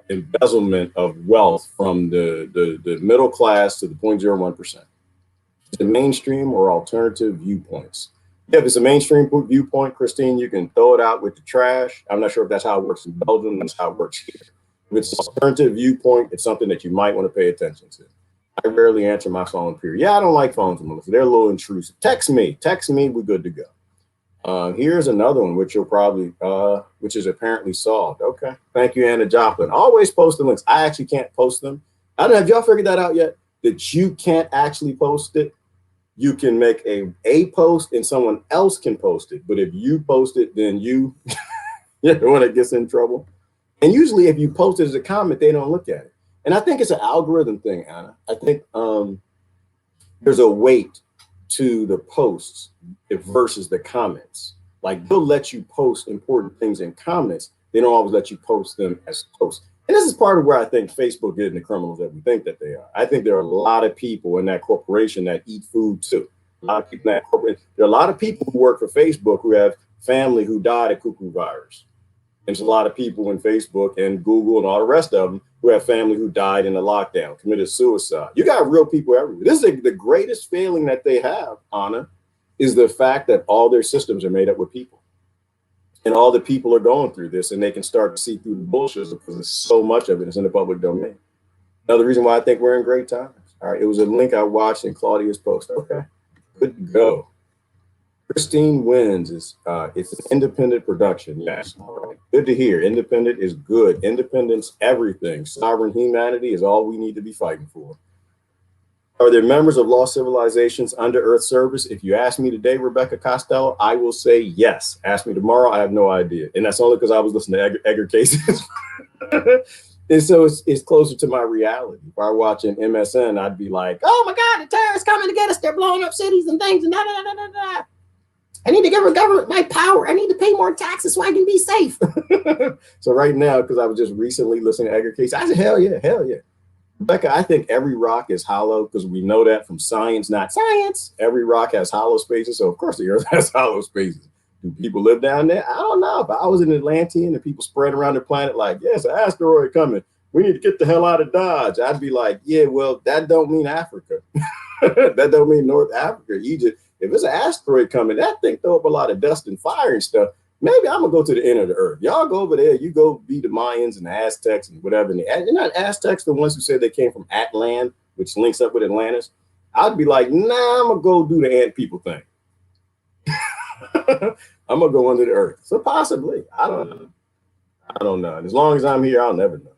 embezzlement of wealth from the middle class to the 0.01%. The mainstream or alternative viewpoints. Yeah, if it's a mainstream viewpoint, Christine, you can throw it out with the trash. I'm not sure if that's how it works in Belgium. That's how it works here. If it's an alternative viewpoint, it's something that you might want to pay attention to. I rarely answer my phone, period. Yeah, I don't like phones, Melissa. They're a little intrusive. Text me, we're good to go. Here's another one, which you'll probably, which is apparently solved. Okay, thank you, Anna Joplin. Always post the links. I actually can't post them. I don't know, have y'all figured that out yet? That you can't actually post it? You can make a post and someone else can post it. But if you post it, then you're the one that gets in trouble. And usually if you post it as a comment, they don't look at it. And I think it's an algorithm thing, Anna. I think there's a weight to the posts versus the comments. Like they'll let you post important things in comments. They don't always let you post them as posts. And this is part of where I think Facebook isn't the criminals that we think that they are. I think there are a lot of people in that corporation that eat food too. A lot of people in that corporation. There are a lot of people who work for Facebook who have family who died of cuckoo virus. There's a lot of people in Facebook and Google and all the rest of them who have family who died in the lockdown, committed suicide. You got real people everywhere. This is the greatest failing that they have, Anna, is the fact that all their systems are made up with people. And all the people are going through this, and they can start to see through the bullshit because there's so much of it is in the public domain. Another reason why I think we're in great times. All right, it was a link I watched in Claudia's post. Okay, good to go. Christine Wins is it's an independent production. Yes, all right. Good to hear. Independent is good. Independence, everything. Sovereign humanity is all we need to be fighting for. Are there members of lost civilizations under Earth service? If you ask me today, Rebecca Costello, I will say yes. Ask me tomorrow, I have no idea. And that's only because I was listening to Edgar Cases. And so it's closer to my reality. If I were watching MSN, I'd be like, oh my God, the terrorists coming to get us. They're blowing up cities and things and da da da da da. I need to give the government my power. I need to pay more taxes so I can be safe. So right now, because I was just recently listening to Edgar Cases, I said, hell yeah, hell yeah. Rebecca, I think every rock is hollow because we know that from science, not science. Every rock has hollow spaces. So, of course, the Earth has hollow spaces. Do people live down there? I don't know. If I was in Atlantean and people spread around the planet like, yes, an asteroid coming. We need to get the hell out of Dodge. I'd be like, yeah, well, that don't mean Africa. That don't mean North Africa, Egypt. If it's an asteroid coming, that thing throw up a lot of dust and fire and stuff. Maybe I'm going to go to the end of the earth. Y'all go over there. You go be the Mayans and the Aztecs and whatever. And you're not Aztecs, the ones who said they came from Atlan, which links up with Atlantis. I'd be like, nah, I'm going to go do the ant people thing. I'm going to go under the earth. So possibly. I don't know. And as long as I'm here, I'll never know.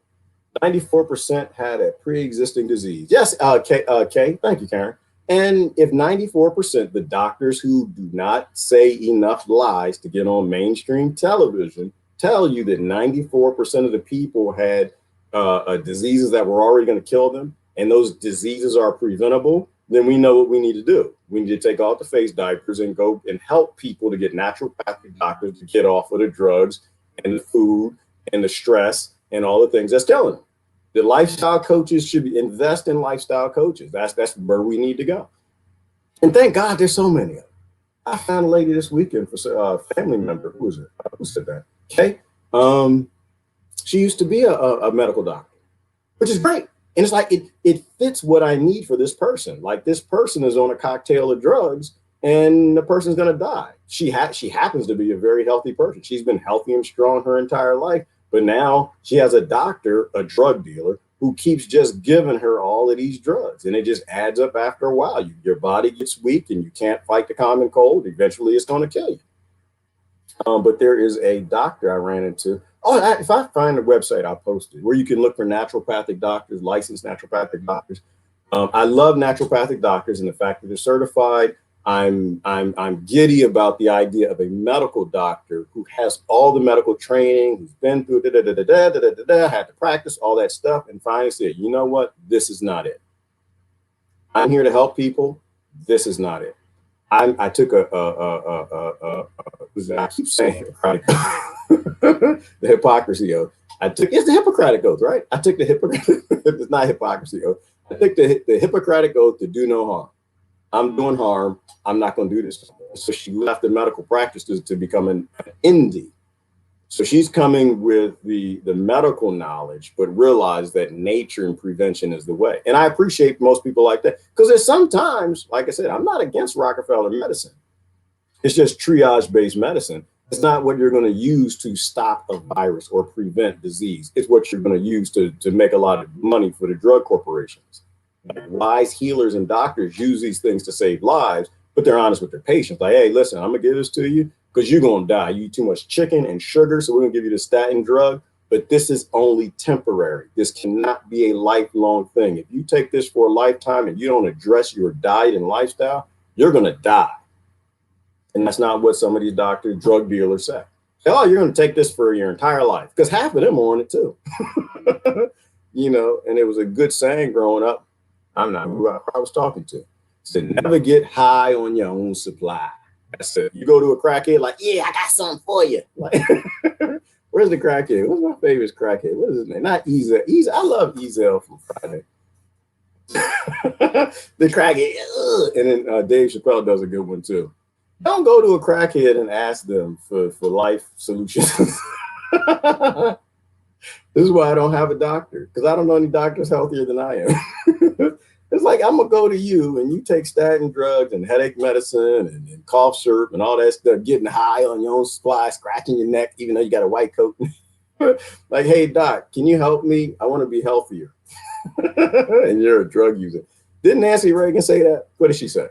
94% had a pre-existing disease. Yes, Kay. Thank you, Karen. And if 94%, the doctors who do not say enough lies to get on mainstream television tell you that 94% of the people had diseases that were already going to kill them, and those diseases are preventable, then we know what we need to do. We need to take off the face diapers and go and help people to get naturopathic doctors to get off of the drugs and the food and the stress and all the things that's killing them. The lifestyle coaches should be invest in lifestyle coaches. That's where we need to go. And thank God there's so many of them. I found a lady this weekend for a family member. Who was it? Who said that? Okay. She used to be a medical doctor, which is great. And it's like it fits what I need for this person. Like this person is on a cocktail of drugs and the person's going to die. She happens to be a very healthy person. She's been healthy and strong her entire life. But now she has a doctor, a drug dealer, who keeps just giving her all of these drugs. And it just adds up after a while. Your body gets weak and you can't fight the common cold. Eventually, it's going to kill you. But there is a doctor I ran into. If I find a website, I'll post it, where you can look for naturopathic doctors, licensed naturopathic doctors. I love naturopathic doctors and the fact that they're certified. I'm giddy about the idea of a medical doctor who has all the medical training, who's been through had to practice all that stuff, and finally said, you know what, this is not it. I'm here to help people. This is not it. I took I keep saying the Hippocracy oath. It's the Hippocratic oath, right? I took the Hippocratic. It's not Hippocracy oath. I took the Hippocratic oath to do no harm. I'm doing harm. I'm not going to do this. So she left the medical practice to become an ND. So she's coming with the medical knowledge, but realize that nature and prevention is the way. And I appreciate most people like that, because there's sometimes, like I said, I'm not against Rockefeller medicine. It's just triage-based medicine. It's not what you're going to use to stop a virus or prevent disease. It's what you're going to use to make a lot of money for the drug corporations. Wise healers and doctors use these things to save lives, but they're honest with their patients. Like, hey, listen, I'm gonna give this to you because you're gonna die. You eat too much chicken and sugar, so we're gonna give you the statin drug, but this is only temporary. This cannot be a lifelong thing. If you take this for a lifetime and you don't address your diet and lifestyle, you're gonna die. And that's not what some of these doctors, drug dealers say. Oh, you're gonna take this for your entire life, because half of them are on it too. You know, and it was a good saying growing up. I'm not who I was talking to. Said, never get high on your own supply. I said, you go to a crackhead, like, yeah, I got something for you. Like, where's the crackhead? What's my favorite crackhead? What is his name? Not Ezel. I love Ezel from Friday. The crackhead. And then Dave Chappelle does a good one too. Don't go to a crackhead and ask them for life solutions. This is why I don't have a doctor, because I don't know any doctors healthier than I am. It's like, I'm going to go to you and you take statin drugs and headache medicine and cough syrup and all that stuff, getting high on your own supply, scratching your neck, even though you got a white coat. Like, hey, doc, can you help me? I want to be healthier. And you're a drug user. Didn't Nancy Reagan say that? What did she say?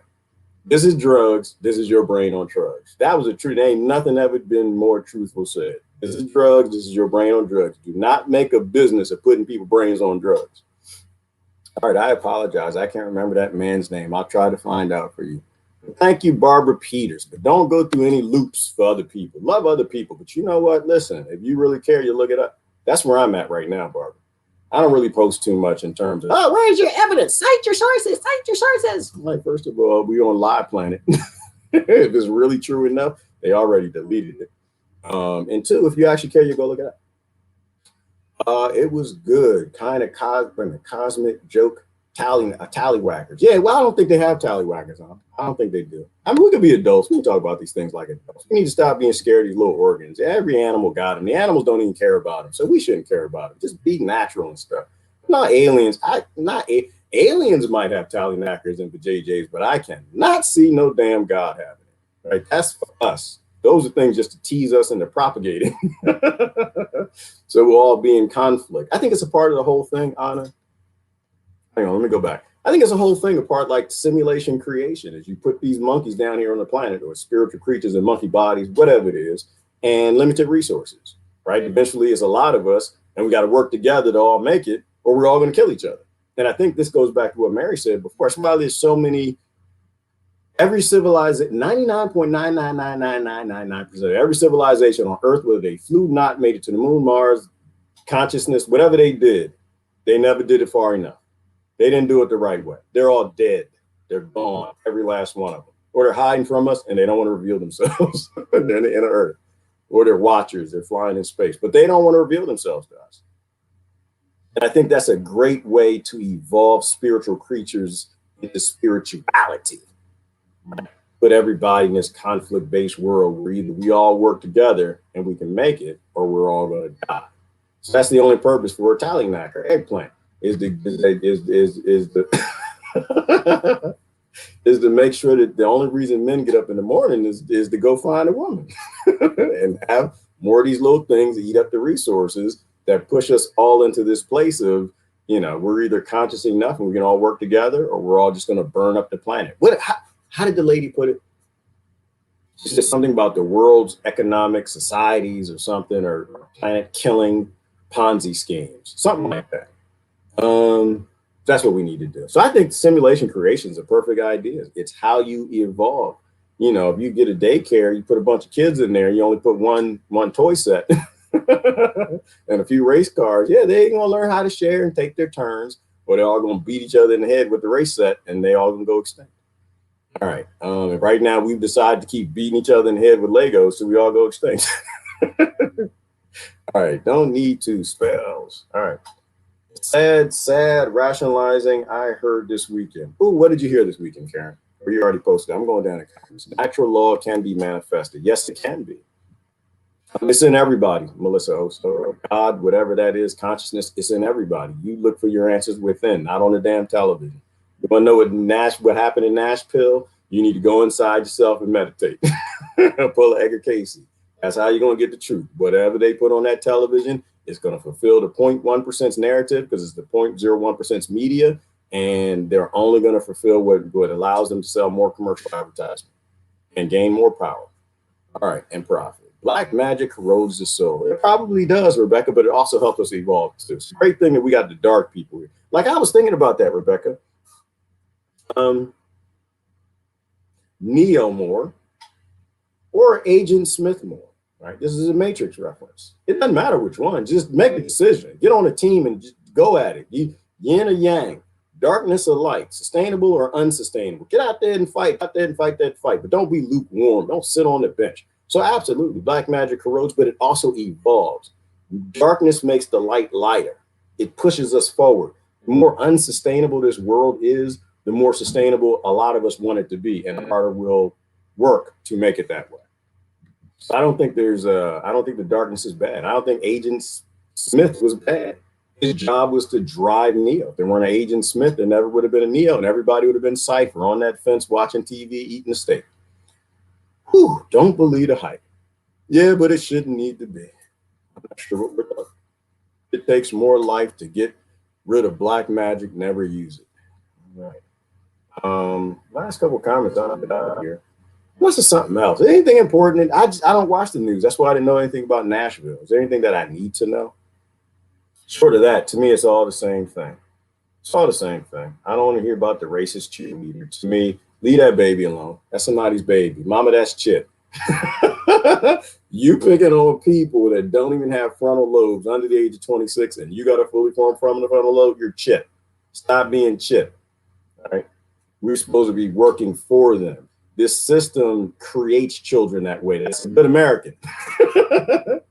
This is drugs. This is your brain on drugs. That was a true. There ain't nothing ever been more truthful said. This is drugs. This is your brain on drugs. Do not make a business of putting people's brains on drugs. All right, I apologize. I can't remember that man's name. I'll try to find out for you. Thank you, Barbara Peters. But don't go through any loops for other people. Love other people. But you know what? Listen, if you really care, you look it up. That's where I'm at right now, Barbara. I don't really post too much in terms of, oh, where's your evidence? Cite your sources. Cite your sources. Like, first of all, we on Live Planet. If it's really true enough, they already deleted it. And two, if you actually care, you go look it up. It was good, kind of cosmic joke, tallywhackers. Yeah, well, I don't think they have tallywhackers on. I don't think they do. I mean, we could be adults. We can talk about these things like adults. We need to stop being scared of these little organs. Every animal got them. The animals don't even care about them, so we shouldn't care about them. Just be natural and stuff. Not aliens. Aliens might have tallywhackers and vajayjays, but I cannot see no damn God having it. Right? That's for us. Those are things just to tease us into propagating. So we'll all be in conflict. I think it's a part of the whole thing, Anna. Hang on, let me go back. I think it's a whole thing, a part like simulation creation, as you put these monkeys down here on the planet, or spiritual creatures in monkey bodies, whatever it is, and limited resources, right? Eventually it's a lot of us, and we got to work together to all make it, or we're all going to kill each other. And I think this goes back to what Mary said before. That's why there's so many. Every civilization, 99.99999% of every civilization on Earth, whether they flew, not made it to the moon, Mars, consciousness, whatever they did, they never did it far enough. They didn't do it the right way. They're all dead. They're gone, every last one of them. Or they're hiding from us and they don't want to reveal themselves. They're in the inner Earth. Or they're watchers. They're flying in space. But they don't want to reveal themselves to us. And I think that's a great way to evolve spiritual creatures into spirituality. Put everybody in this conflict-based world where either we all work together and we can make it, or we're all going to die. So that's the only purpose for a tallyknacker eggplant is the is to make sure that the only reason men get up in the morning is to go find a woman and have more of these little things that eat up the resources that push us all into this place of, you know, we're either conscious enough and we can all work together, or we're all just going to burn up the planet. How did the lady put it? It's just something about the world's economic societies or something, or planet killing Ponzi schemes, something like that. That's what we need to do. So I think simulation creation is a perfect idea. It's how you evolve. You know, if you get a daycare, you put a bunch of kids in there, you only put one toy set and a few race cars. Yeah, they ain't gonna learn how to share and take their turns, or they're all gonna beat each other in the head with the race set, and they all gonna go extinct. All right. And right now we've decided to keep beating each other in the head with Legos, so we all go extinct. All right. Don't need to spells. All right. Sad rationalizing I heard this weekend. Ooh, what did you hear this weekend, Karen? Or you already posted? I'm going down the comments. Natural law can be manifested. Yes, it can be. It's in everybody, Melissa. So God, whatever that is, consciousness, it's in everybody. You look for your answers within, not on the damn television. You want to know what happened in Nashpill? You need to go inside yourself and meditate. Pull an Edgar Casey. That's how you're going to get the truth. Whatever they put on that television, it's going to fulfill the 0.1% narrative, because it's the 0.01% media, and they're only going to fulfill what allows them to sell more commercial advertisement and gain more power. All right, and profit. Black magic corrodes the soul. It probably does, Rebecca, but it also helps us evolve too. It's a great thing that we got the dark people here. Like, I was thinking about that, Rebecca. Neo more or Agent Smith more, right? This is a Matrix reference. It doesn't matter which one. Just make a decision. Get on a team and just go at it. Yin or yang, darkness or light, sustainable or unsustainable. Get out there and fight. Out there and fight that fight. But don't be lukewarm. Don't sit on the bench. So absolutely, black magic corrodes, but it also evolves. Darkness makes the light lighter. It pushes us forward. The more unsustainable this world is, the more sustainable a lot of us want it to be, and the harder we'll work to make it that way. So I don't think the darkness is bad. I don't think Agent Smith was bad. His job was to drive Neo. If there weren't an Agent Smith, there never would have been a Neo, and everybody would have been Cypher on that fence watching TV, eating a steak. Whew, don't believe the hype. Yeah, but it shouldn't need to be. I'm not sure what we're talking. It takes more life to get rid of black magic, never use it. All right. Last couple comments on here. What's something else? Anything important? I don't watch the news. That's why I didn't know anything about Nashville. Is there anything that I need to know? Short of that, to me, it's all the same thing. It's all the same thing. I don't want to hear about the racist cheerleader. To me, leave that baby alone. That's somebody's baby. Mama, that's chit. You picking on people that don't even have frontal lobes under the age of 26, and you got a fully formed frontal lobe, you're chit. Stop being chit. All right. We're supposed to be working for them. This system creates children that way. That's a good American.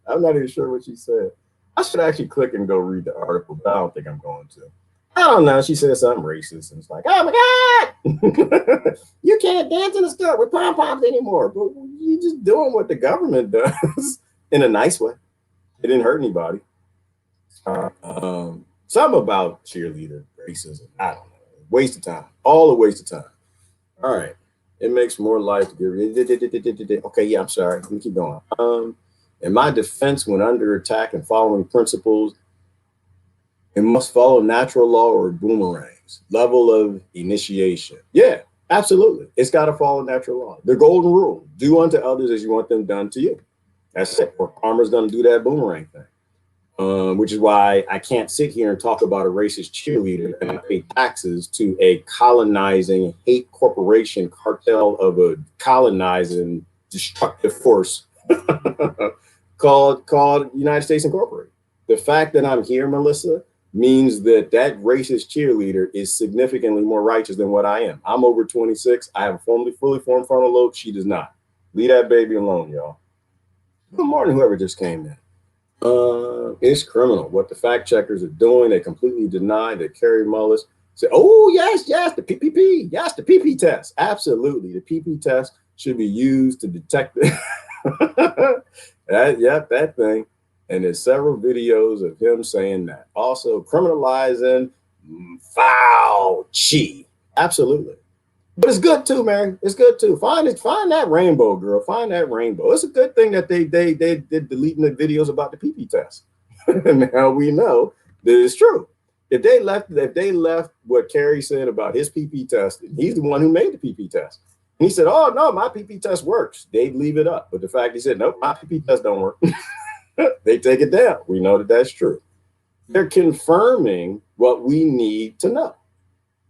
I'm not even sure what she said. I should actually click and go read the article, but I don't think I'm going to. I don't know. She said something racist, and it's like, oh my God, you can't dance in the skirt with pom-poms anymore. But you're just doing what the government does in a nice way. It didn't hurt anybody. Something about cheerleader racism. I don't know. Waste of time. All a waste of time. All right. It makes more life to get rid. Okay, yeah, I'm sorry. Let me keep going. In my defense, when under attack and following principles, it must follow natural law or boomerangs. Level of initiation. Yeah, absolutely. It's got to follow natural law. The golden rule. Do unto others as you want them done to you. That's it. Or karma's going to do that boomerang thing. Which is why I can't sit here and talk about a racist cheerleader and pay taxes to a colonizing hate corporation cartel of a colonizing destructive force called United States Incorporated. The fact that I'm here, Melissa, means that racist cheerleader is significantly more righteous than what I am. I'm over 26. I have a fully formed frontal lobe. She does not. Leave that baby alone, y'all. Good morning, whoever just came in. It's criminal. What the fact checkers are doing, they completely deny that Kerry Mullis said, oh, yes, the PPP. Yes, the PP test. Absolutely. The PP test should be used to detect it. That thing. And there's several videos of him saying that. Also, criminalizing Fauci. Absolutely. But it's good too, man. It's good too. Find that rainbow, girl. Find that rainbow. It's a good thing that they did deleting the videos about the PP test. Now we know that it's true. If they left what Kerry said about his PP test, he's the one who made the PP test. And he said, "Oh no, my PP test works." They'd leave it up. But the fact he said, "Nope, my PP test don't work," they take it down. We know that that's true. They're confirming what we need to know.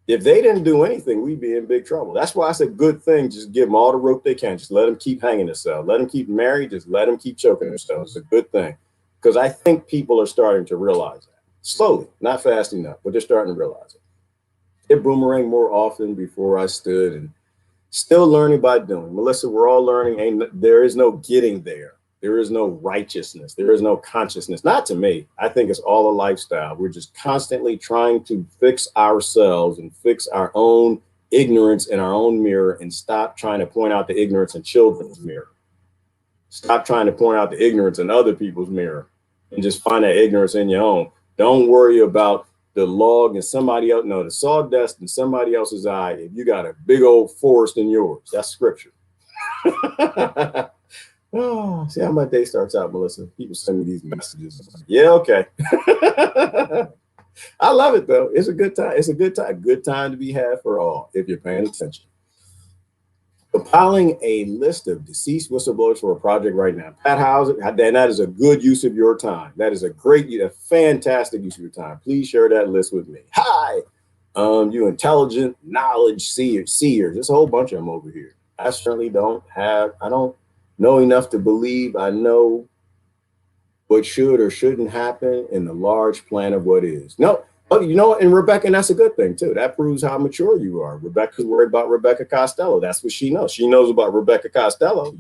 If they didn't do anything, we'd be in big trouble. That's why it's a good thing. Just give them all the rope they can. Just let them keep hanging themselves. Let them keep married. Just let them keep choking themselves. It's a good thing. Because I think people are starting to realize that. Slowly, not fast enough, but they're starting to realize it. It boomeranged more often before I stood, and still learning by doing. Melissa, we're all learning. There is no getting there. There is no righteousness. There is no consciousness. Not to me. I think it's all a lifestyle. We're just constantly trying to fix ourselves and fix our own ignorance in our own mirror, and stop trying to point out the ignorance in children's mirror. Stop trying to point out the ignorance in other people's mirror, and just find that ignorance in your own. Don't worry about the log in somebody else. No, the sawdust in somebody else's eye if you got a big old forest in yours. That's scripture. Oh, see how my day starts out, Melissa. People send me these messages. Yeah, okay. I love it though. It's a good time. It's a good time. Good time to be had for all if you're paying attention. Compiling a list of deceased whistleblowers for a project right now. Pat Hauser, that is a good use of your time. That is a fantastic use of your time. Please share that list with me. Hi, you intelligent knowledge seers. There's a whole bunch of them over here. I certainly don't know enough to believe I know what should or shouldn't happen in the large plan of what is. No, and Rebecca, and that's a good thing too. That proves how mature you are. Rebecca's worried about Rebecca Costello. That's what she knows. She knows about Rebecca Costello.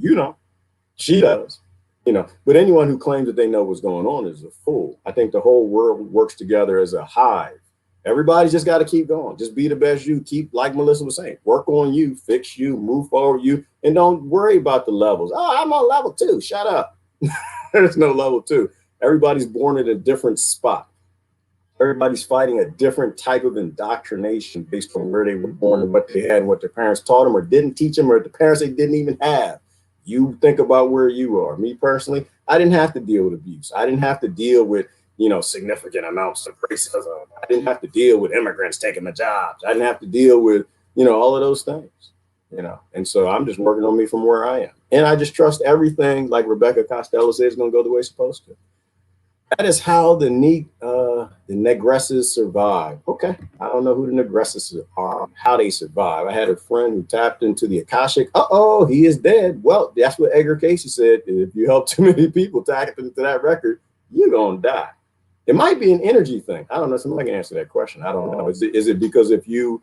She does. But anyone who claims that they know what's going on is a fool. I think the whole world works together as a hive. Everybody's just got to keep going. Just be the best you. Keep, like Melissa was saying, work on you, fix you, move forward you, and don't worry about the levels. Oh, I'm on level 2. Shut up. There's no level 2. Everybody's born at a different spot. Everybody's fighting a different type of indoctrination based on where they were born and what they had and what their parents taught them or didn't teach them, or the parents they didn't even have. You think about where you are. Me personally, I didn't have to deal with abuse. I didn't have to deal with significant amounts of racism. I didn't have to deal with immigrants taking my jobs. I didn't have to deal with, all of those things, And so I'm just working on me from where I am. And I just trust everything, like Rebecca Costello says, is going to go the way it's supposed to. That is how the Negresses survive. Okay. I don't know who the Negresses are, how they survive. I had a friend who tapped into the Akashic. Uh-oh, he is dead. Well, that's what Edgar Casey said. If you help too many people tap into that record, you're going to die. It might be an energy thing. I don't know. Somebody can answer that question. I don't know. Is it because if you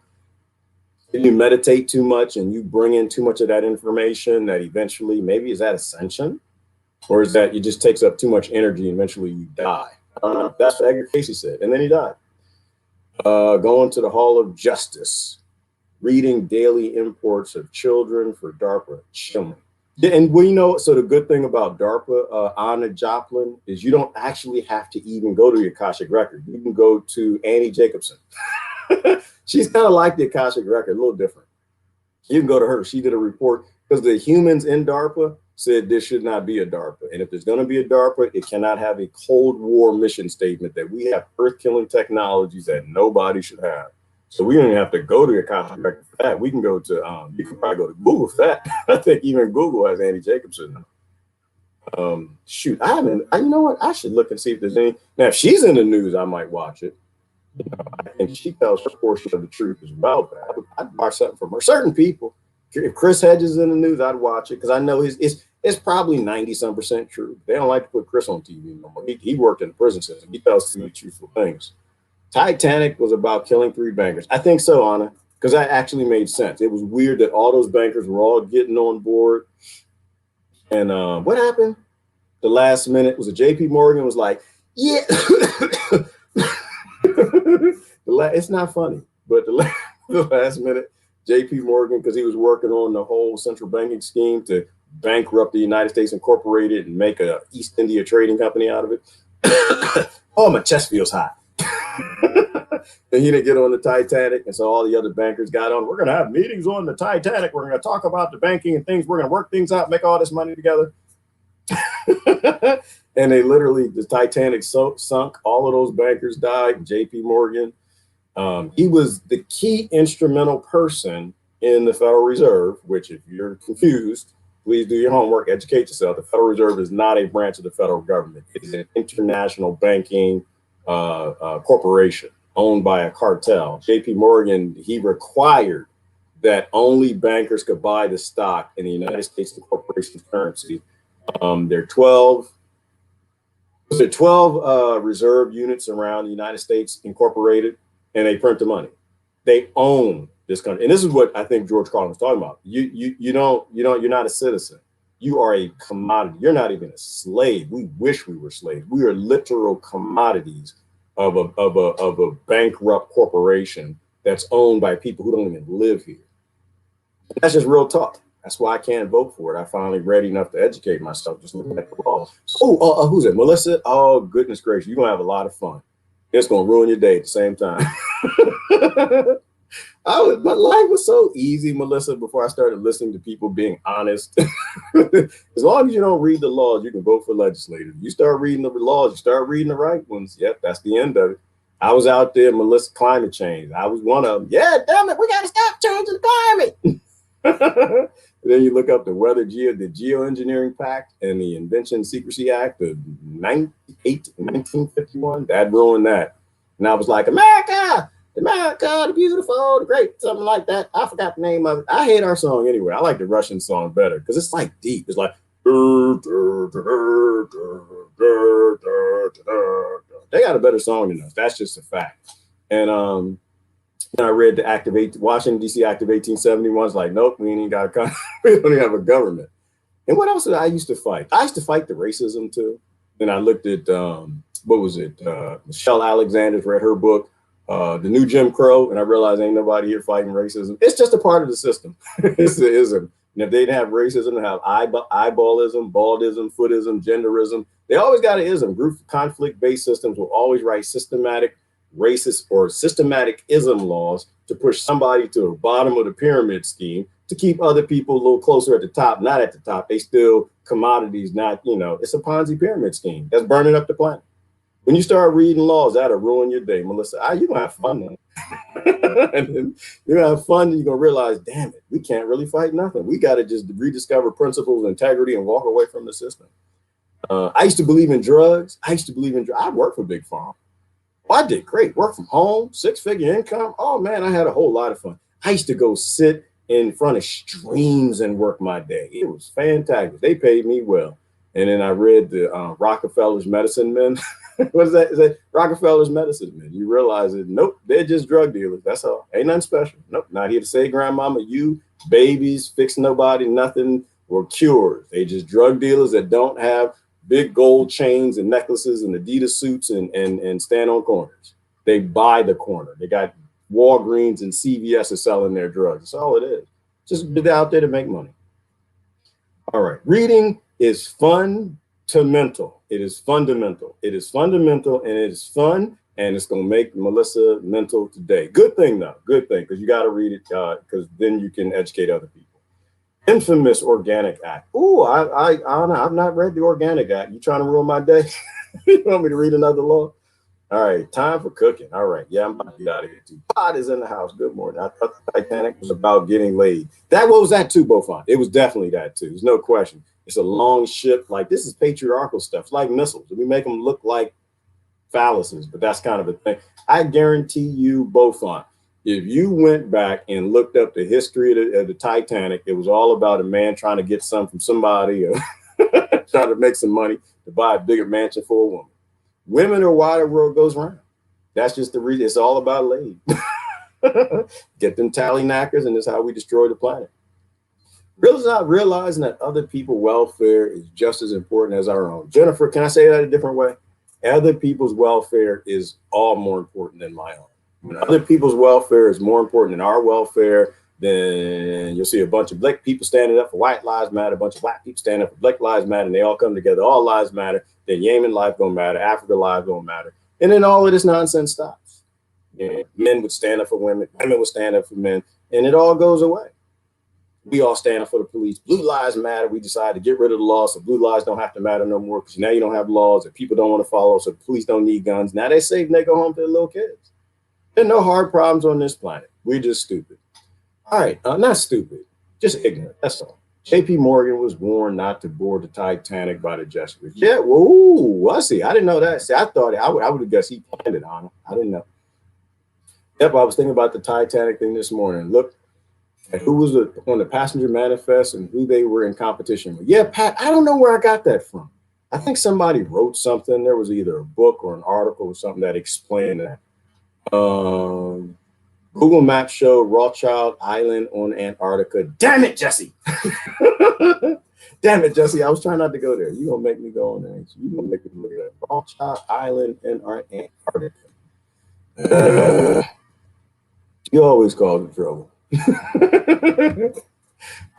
meditate too much and you bring in too much of that information that eventually, maybe is that ascension? Or is that it just takes up too much energy and eventually you die? That's what Edgar Casey said. And then he died. Going to the Hall of Justice, reading daily imports of children for DARPA, chilling. And so the good thing about DARPA, Anna Joplin, is you don't actually have to even go to the Akashic Record. You can go to Annie Jacobson. She's kind of like the Akashic Record, a little different. You can go to her. She did a report because the humans in DARPA said this should not be a DARPA. And if there's going to be a DARPA, it cannot have a Cold War mission statement that we have earth-killing technologies that nobody should have. So we don't even have to go to the Akashic Record for that. We can go to, you can probably go to Google for that. I think even Google has Annie Jacobson. Shoot, you know what? I should look and see if there's any. Now, if she's in the news, I might watch it. I think she tells her portion of the truth as well, but I'd watch something from her. Certain people, if Chris Hedges is in the news, I'd watch it because I know it's probably 90-some% true. They don't like to put Chris on TV no more. He worked in the prison system. He tells too many truthful things. Titanic was about killing 3 bankers. I think so, Anna, because that actually made sense. It was weird that all those bankers were all getting on board. And what happened? the last minute was a JP Morgan was like, yeah. It's not funny, but the last minute, JP Morgan, because he was working on the whole central banking scheme to bankrupt the United States Incorporated and make a East India trading company out of it. Oh, my chest feels hot. And he didn't get on the Titanic. And so all the other bankers got on. We're going to have meetings on the Titanic. We're going to talk about the banking and things. We're going to work things out, make all this money together. And they literally, the Titanic sunk. All of those bankers died. JP Morgan. He was the key instrumental person in the Federal Reserve, which if you're confused, please do your homework, educate yourself. The Federal Reserve is not a branch of the federal government. It is an international banking corporation owned by a cartel. JP Morgan, he required that only bankers could buy the stock in the United States Corporation's currency. There are 12 reserve units around the United States Incorporated, and they print the money. They own this country. And this is what I think George Carlin was talking about. You're not a citizen. You are a commodity. You're not even a slave. We wish we were slaves. We are literal commodities of a bankrupt corporation that's owned by people who don't even live here. That's just real talk. That's why I can't vote for it. I finally read enough to educate myself, just looking at the law. Who's it? Melissa? Oh, goodness gracious. You're going to have a lot of fun. It's going to ruin your day at the same time. My life was so easy, Melissa, before I started listening to people being honest. As long as you don't read the laws, you can vote for legislators. You start reading the laws, you start reading the right ones. Yep, that's the end of it. I was out there, Melissa, climate change. I was one of them. Yeah, damn it, we got to stop changing the climate. Then you look up the the Geoengineering Pact and the Invention Secrecy Act of 1951. That ruined that. And I was like, America, the beautiful, the great, something like that. I forgot the name of it. I hate our song anyway. I like the Russian song better because it's like deep. It's like, they got a better song than us. That's just a fact. And I read the Washington, D.C. Act of 1871. It's like, nope, we ain't even got a country. We don't even have a government. And what else did I used to fight? I used to fight the racism too. Then I looked at, Michelle Alexander's read her book, The New Jim Crow, and I realized ain't nobody here fighting racism. It's just a part of the system. It's the ism. And if they didn't have racism, they have eyeballism, baldism, footism, genderism. They always got an ism. Group conflict-based systems will always write systematic racist or systematic ism laws to push somebody to the bottom of the pyramid scheme to keep other people a little closer at the top, not at the top. They still commodities, not, it's a Ponzi pyramid scheme that's burning up the planet. When you start reading laws, that'll ruin your day, Melissa. You're going to have fun then. And then you're going to have fun and you're going to realize, damn it, we can't really fight nothing. We got to just rediscover principles, integrity, and walk away from the system. I used to believe in drugs. I worked for Big Pharma. I did great. Work from home, 6-figure income. Oh, man, I had a whole lot of fun. I used to go sit in front of streams and work my day. It was fantastic. They paid me well. And then I read the Rockefeller's Medicine Men. What is that? Is that Rockefeller's Medicine Men? You realize that, nope, they're just drug dealers. That's all. Ain't nothing special. Nope, not here to say, grandmama, you, babies, fix nobody, nothing, or cures. They just drug dealers that don't have big gold chains and necklaces and Adidas suits and stand on corners. They buy the corner. They got Walgreens and CVS is selling their drugs. That's all it is. Just get out there to make money. All right. Reading is fundamental. It is fundamental. It is fundamental and it is fun. And it's going to make Melissa mental today. Good thing, though. Good thing, because you got to read it because then you can educate other people. Infamous Organic Act. Ooh, I've not read the Organic Act. You trying to ruin my day? You want me to read another law? All right, time for cooking. All right, yeah, I'm about to get out of here too. Pod is in the house. Good morning. I thought the Titanic was about getting laid. What was that too, Beaufort? It was definitely that too. There's no question. It's a long ship. Like, this is patriarchal stuff. It's like missiles. We make them look like phalluses, but that's kind of a thing. I guarantee you, Beaufort, if you went back and looked up the history of the Titanic, it was all about a man trying to get some from somebody or trying to make some money to buy a bigger mansion for a woman. Women are why the world goes round. That's just the reason. It's all about ladies. Get them tally knackers, and that's how we destroy the planet. Really not realizing that other people's welfare is just as important as our own. Jennifer, can I say that a different way? Other people's welfare is all more important than my own. When other people's welfare is more important than our welfare, then you'll see a bunch of black people standing up for white lives matter, a bunch of black people standing up for black lives matter, and they all come together, all lives matter, then Yemen life gonna matter, Africa lives gonna matter. And then all of this nonsense stops. You know, men would stand up for women, women would stand up for men, and it all goes away. We all stand up for the police. Blue lives matter. We decide to get rid of the law, so blue lives don't have to matter no more because now you don't have laws that people don't want to follow, so the police don't need guns. Now they safe and they go home to their little kids. There are no hard problems on this planet. We're just stupid. All right, not stupid, just ignorant. That's all. J.P. Morgan was warned not to board the Titanic by the Jesuits. Yeah, whoa, I see. I didn't know that. See, I thought I would have guessed he planned it on him. I didn't know. Yep, I was thinking about the Titanic thing this morning. Look at who was on the passenger manifest and who they were in competition with. Yeah, Pat, I don't know where I got that from. I think somebody wrote something. There was either a book or an article or something that explained that. Google Maps showed Rothschild Island on Antarctica. Damn it, Jesse. Damn it, Jesse. I was trying not to go there. You're going to make me go on there. You're going to make me look at that. Rothschild Island in Antarctica. You always cause trouble. I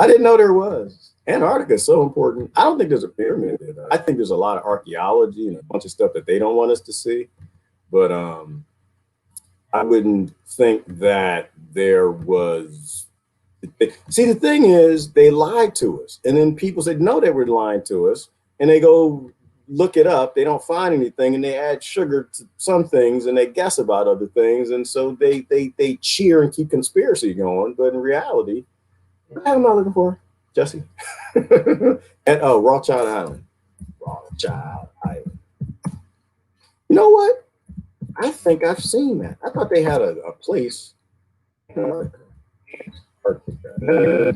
didn't know there was. Antarctica is so important. I don't think there's a pyramid there. I think there's a lot of archaeology and a bunch of stuff that they don't want us to see. But I wouldn't think that there was. See, the thing is, they lied to us. And then people said, no, they were lying to us. And they go look it up. They don't find anything. And they add sugar to some things and they guess about other things. And so they cheer and keep conspiracy going. But in reality, what am I looking for? Jesse? And Rothschild Island. Rothschild Island. You know what? I think I've seen that. I thought they had a place. And I'm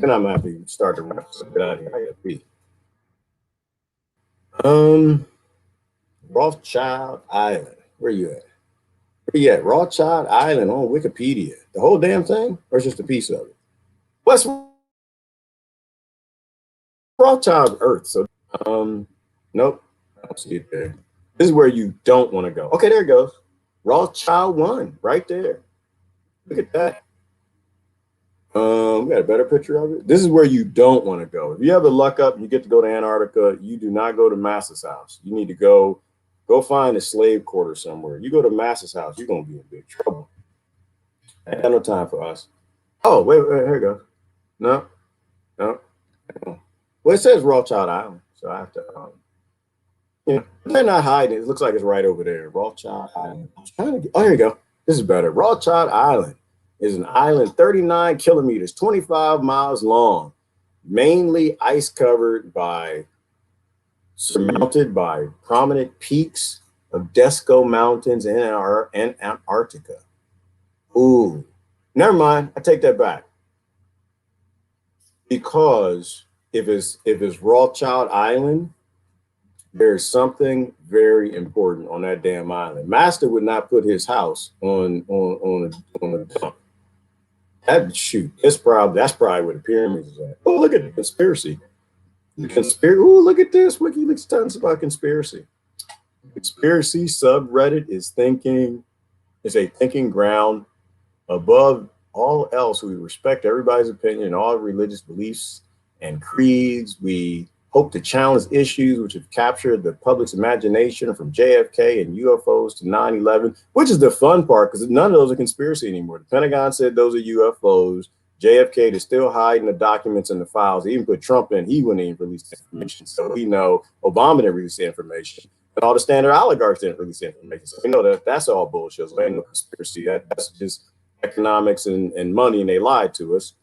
gonna have to start to wrap it out here. Rothschild Island. Where you at? Where you at? Rothschild Island on Wikipedia. The whole damn thing, or just a piece of it? What's Rothschild Earth? So, nope. I don't see it there. This is where you don't want to go. Okay, there it goes. Rothschild 1, right there. Look at that. We got a better picture of it. This is where you don't want to go. If you have the luck up and you get to go to Antarctica, you do not go to Massa's house. You need to go find a slave quarter somewhere. You go to Massa's house, you're gonna be in big trouble. I got no time for us. Oh, wait, here we go. No. Well, it says Rothschild Island, so I have to. They're not hiding it. It looks like it's right over there. Rothschild Island. I was trying to get, oh, here you go. This is better. Rothschild Island is an island 39 kilometers, 25 miles long, mainly ice covered surmounted by prominent peaks of Desco Mountains in Antarctica. Ooh, never mind. I take that back. Because if it's Rothschild Island, there's something very important on that damn island. Master would not put his house on a dump. That's probably where the pyramids is at. Oh, look at the conspiracy. Oh, look at this. WikiLeaks telling us about conspiracy. Conspiracy subreddit is a thinking ground. Above all else, we respect everybody's opinion and all religious beliefs and creeds. We hope to challenge issues which have captured the public's imagination from JFK and UFOs to 9/11, which is the fun part because none of those are conspiracy anymore. The Pentagon said those are UFOs. JFK is still hiding the documents and the files. He even put Trump in. He wouldn't even release the information. So we know Obama didn't release the information. And all the standard oligarchs didn't release the information. So we know that that's all bullshit. So ain't no conspiracy. That's just economics and money, and they lied to us.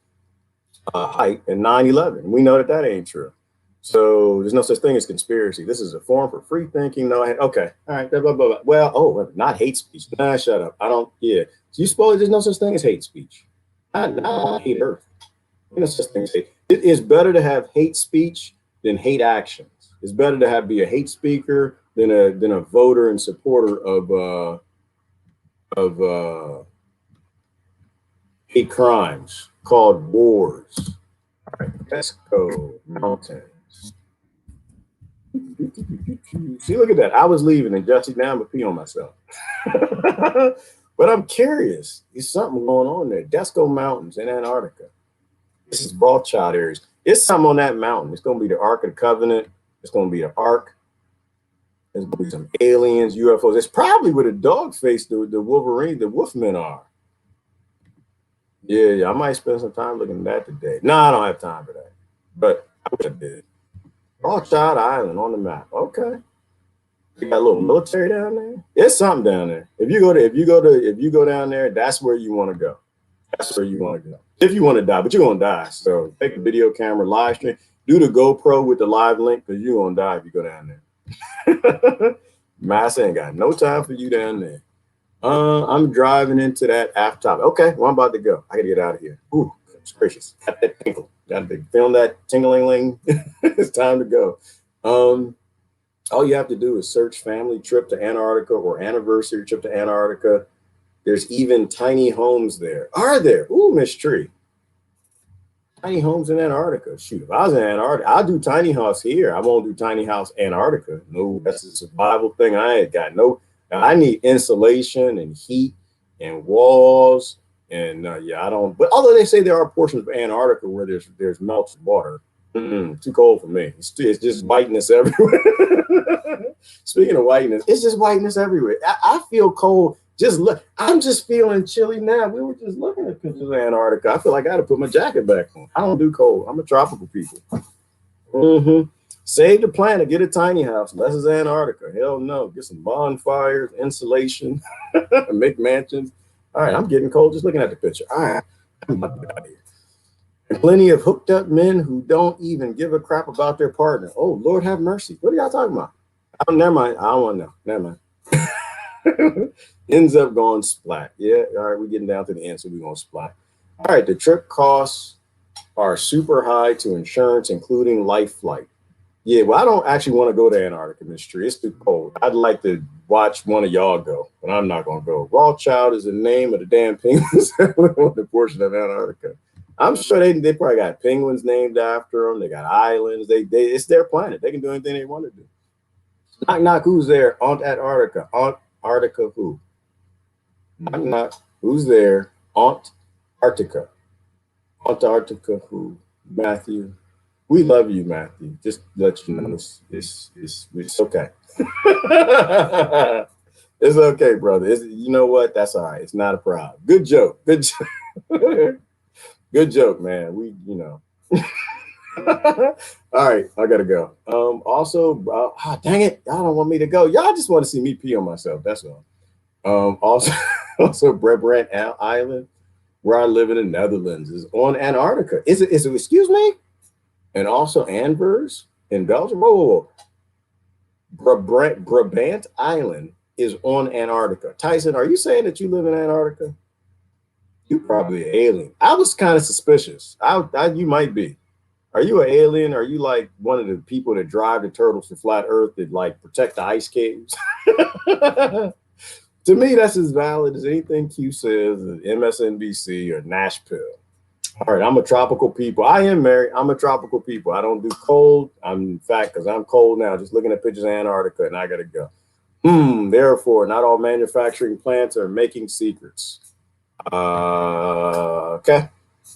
Height and 9/11. We know that ain't true. So there's no such thing as conspiracy. This is a forum for free thinking. No, okay, all right, blah, blah, blah. Well, not hate speech. Nah, shut up. I don't. Yeah. So you suppose there's no such thing as hate speech? I hate Earth. There's no such thing as hate. It is better to have hate speech than hate actions. It's better to be a hate speaker than a voter and supporter of hate crimes called wars. Let's go mountains. See, look at that. I was leaving and Jesse, now I'm gonna pee on myself. But I'm curious. There's something going on there. Desco Mountains in Antarctica. This is Rothschild areas. It's something on that mountain. It's gonna be the Ark of the Covenant. It's gonna be the Ark. There's gonna be some aliens, UFOs. It's probably where the dog face, the Wolverine, the Wolfmen are. Yeah, I might spend some time looking at that today. No, I don't have time for that. But I wish I did. Rothschild Island on the map. Okay. You got a little military down there. There's something down there. If you go down there, that's where you want to go. That's where you want to go. If you want to die, but you're gonna die. So take a video camera, live stream, do the GoPro with the live link, because you're gonna die if you go down there. Massa ain't got no time for you down there. I'm driving into that after top. Okay, well, I'm about to go. I gotta get out of here. Ooh, it's gracious. Got that tinkle. Got to film that tingling. It's time to go. All you have to do is search family trip to Antarctica or anniversary trip to Antarctica. There's even tiny homes there. Are there? Ooh, Miss Tree. Tiny homes in Antarctica. Shoot, if I was in Antarctica, I'll do tiny house here. I won't do tiny house Antarctica. No, that's a survival thing. I ain't got no. I need insulation and heat and walls. And yeah, I don't. But although they say there are portions of Antarctica where there's melted water, too cold for me. It's just whiteness everywhere. Speaking of whiteness, it's just whiteness everywhere. I feel cold. Just look, I'm just feeling chilly now. We were just looking at pictures of Antarctica. I feel like I got to put my jacket back on. I don't do cold. I'm a tropical people. Save the planet. Get a tiny house. Unless it's Antarctica. Hell no. Get some bonfires, insulation, make mansions. All right, I'm getting cold just looking at the picture. All right, I'm about to get out of here. And plenty of hooked up men who don't even give a crap about their partner. Oh, Lord have mercy. What are y'all talking about? Oh, never mind. I don't want to know. Never mind. Ends up going splat. Yeah, all right, we're getting down to the end, so we're going to splat. All right, the trip costs are super high to insurance, including life flight. Yeah, well, I don't actually want to go to Antarctica, Miss Tree. It's too cold. I'd like to watch one of y'all go, but I'm not going to go. Rothschild is the name of the damn penguins on the portion of Antarctica. I'm sure they probably got penguins named after them. They got islands. It's their planet. They can do anything they want to do. Knock, knock, who's there? Antarctica. Antarctica who? Knock, knock, who's there? Antarctica. Antarctica who? Matthew. We love you, Matthew. Just let you know it's okay. It's okay, brother. You know what? That's all right. It's not a problem. Good joke. Good joke. Good joke, man. All right, I gotta go. Also, dang it, y'all don't want me to go. Y'all just want to see me pee on myself. That's all. Also, Brabant Island, where I live in the Netherlands, is on Antarctica. Is it? Excuse me? And also Anvers in Belgium. Whoa. Brabant Island is on Antarctica. Tyson, are you saying that you live in Antarctica? You probably an alien. I was kind of suspicious. You might be. Are you an alien? Are you like one of the people that drive the turtles to flat Earth that like protect the ice caves? To me, that's as valid as anything Q says at MSNBC or Nashpill. All right, I'm a tropical people. I am married. I'm a tropical people. I don't do cold. In fact, because I'm cold now, just looking at pictures of Antarctica, and I got to go. Therefore, not all manufacturing plants are making secrets. Okay.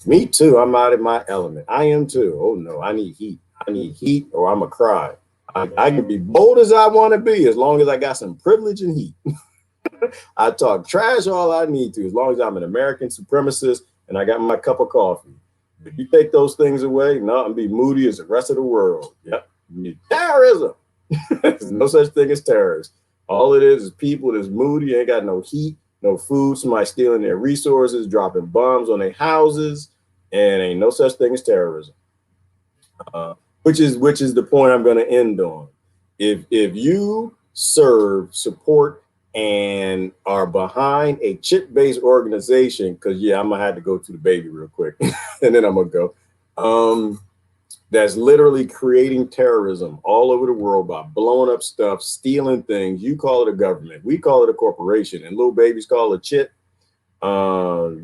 Me too. I'm out of my element. I am too. Oh, no, I need heat. I need heat or I'm going to cry. I can be bold as I want to be as long as I got some privilege and heat. I talk trash all I need to as long as I'm an American supremacist and I got my cup of coffee. If you take those things away, no, I'm be moody as the rest of the world. Yep. Terrorism. There's no such thing as terrorists. All it is people that's moody, ain't got no heat, no food, somebody stealing their resources, dropping bombs on their houses, and ain't no such thing as terrorism. Which is the point I'm going to end on. If you serve, support, and are behind a chip-based organization, because yeah, I'm gonna have to go to the baby real quick, and then I'm gonna go. That's literally creating terrorism all over the world by blowing up stuff, stealing things. You call it a government, we call it a corporation, and little babies call it chip. You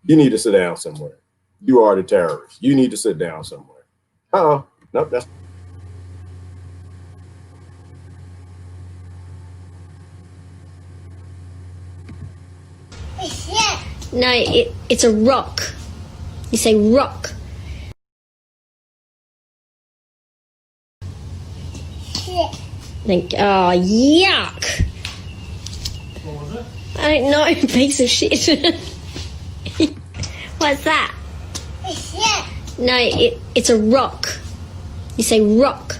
need to sit down somewhere. You are the terrorist. You need to sit down somewhere. Uh-oh. Nope, that's No, it's a rock. You say rock. Think, oh, yuck. What was it? I don't know, piece of shit. What's that? No, it's a rock. You say rock.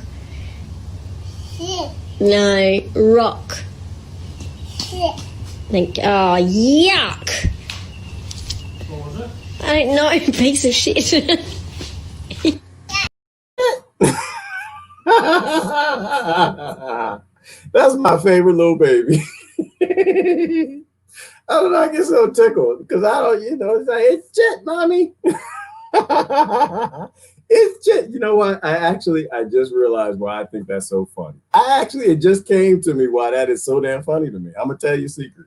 No, rock. Think, oh, yuck. What was it? I don't know, piece of shit. That's my favorite little baby. I don't know, I get so tickled because I don't, it's like, it's shit, mommy. It's shit. You know what? I just realized why I think that's so funny. It just came to me why that is so damn funny to me. I'm going to tell you a secret.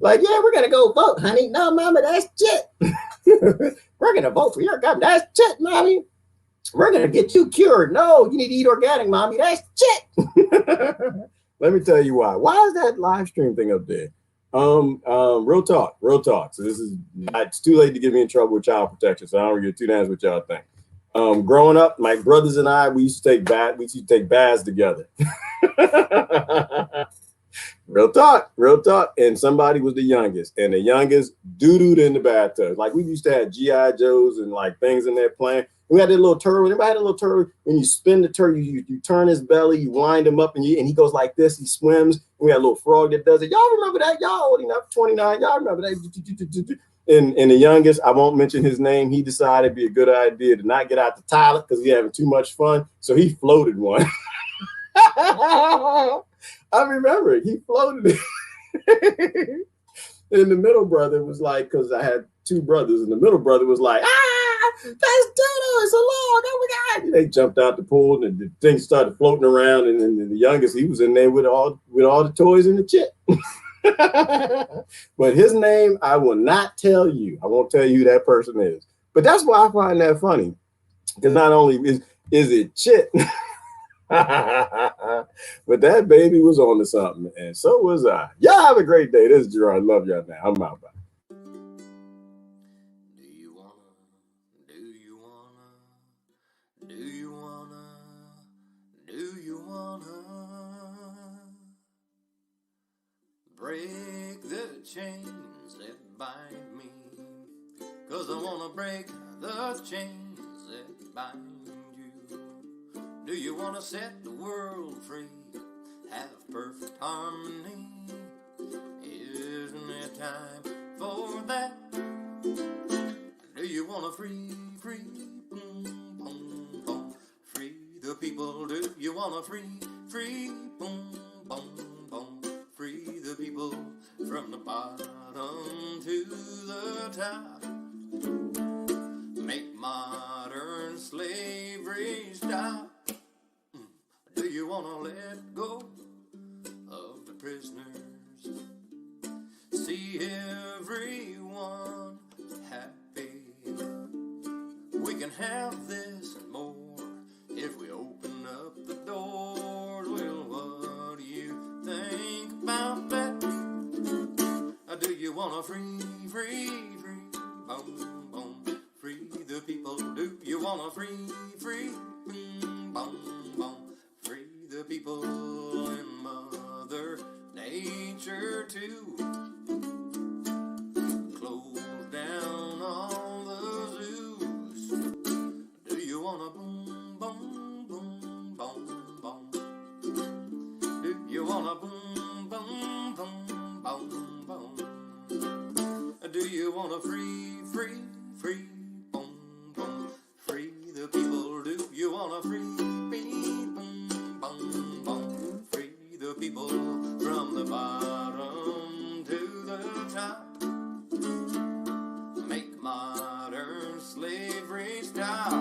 Like, yeah, we're going to go vote, honey. No, mama, that's shit. We're going to vote for your government. That's shit, mommy. We're going to get you cured. No, you need to eat organic, mommy. That's shit. Let me tell you why. Why is that live stream thing up there? Real talk. So it's too late to get me in trouble with child protection, so I don't get too down with y'all think. Growing up, my brothers and I, we used to take baths together. Real talk. And somebody was the youngest, and the youngest doo-dooed in the bathtub. Like, we used to have G.I. Joes and like things in there playing. We had that little turtle. Everybody had a little turtle. When you spin the turtle, you turn his belly, you wind him up, and he goes like this. He swims. And we had a little frog that does it. Y'all remember that? Y'all old enough, 29. Y'all remember that? And the youngest, I won't mention his name, he decided it'd be a good idea to not get out the toilet because he having too much fun. So he floated one. I remember it. He floated it. And the middle brother was like, because I had two brothers, and the middle brother was like, that's Dodo, it's a log, oh my God. And they jumped out the pool, and the thing started floating around, and then the youngest, he was in there with all the toys and the chip. But his name, I will not tell you. I won't tell you who that person is. But that's why I find that funny. Because not only is it shit, but that baby was on to something, and so was I. Y'all have a great day. This is Gerard. Love y'all now. I'm out. Bye. Break the chains that bind me, 'cause I wanna break the chains that bind you. Do you wanna set the world free, have perfect harmony? Isn't it time for that? Do you wanna free, boom, boom, boom, free the people? Do you wanna free, boom, boom, boom, free the people from the bottom to the top? Make modern slavery stop. Do you want to let go of the prisoners? See everyone happy. We can have this and more if we open up the doors. Well, what do you think about that? Do you want to free, boom, boom, free the people? Do you want to free, boom, boom, free the people and Mother Nature too? Close down all the zoos. Do you want to boom, boom, boom, boom, boom? Do you want to boom, boom, boom, boom, boom? Do you want to free, boom, boom, free the people? Do you want to free, boom, boom, boom, free the people from the bottom to the top? Make modern slavery stop.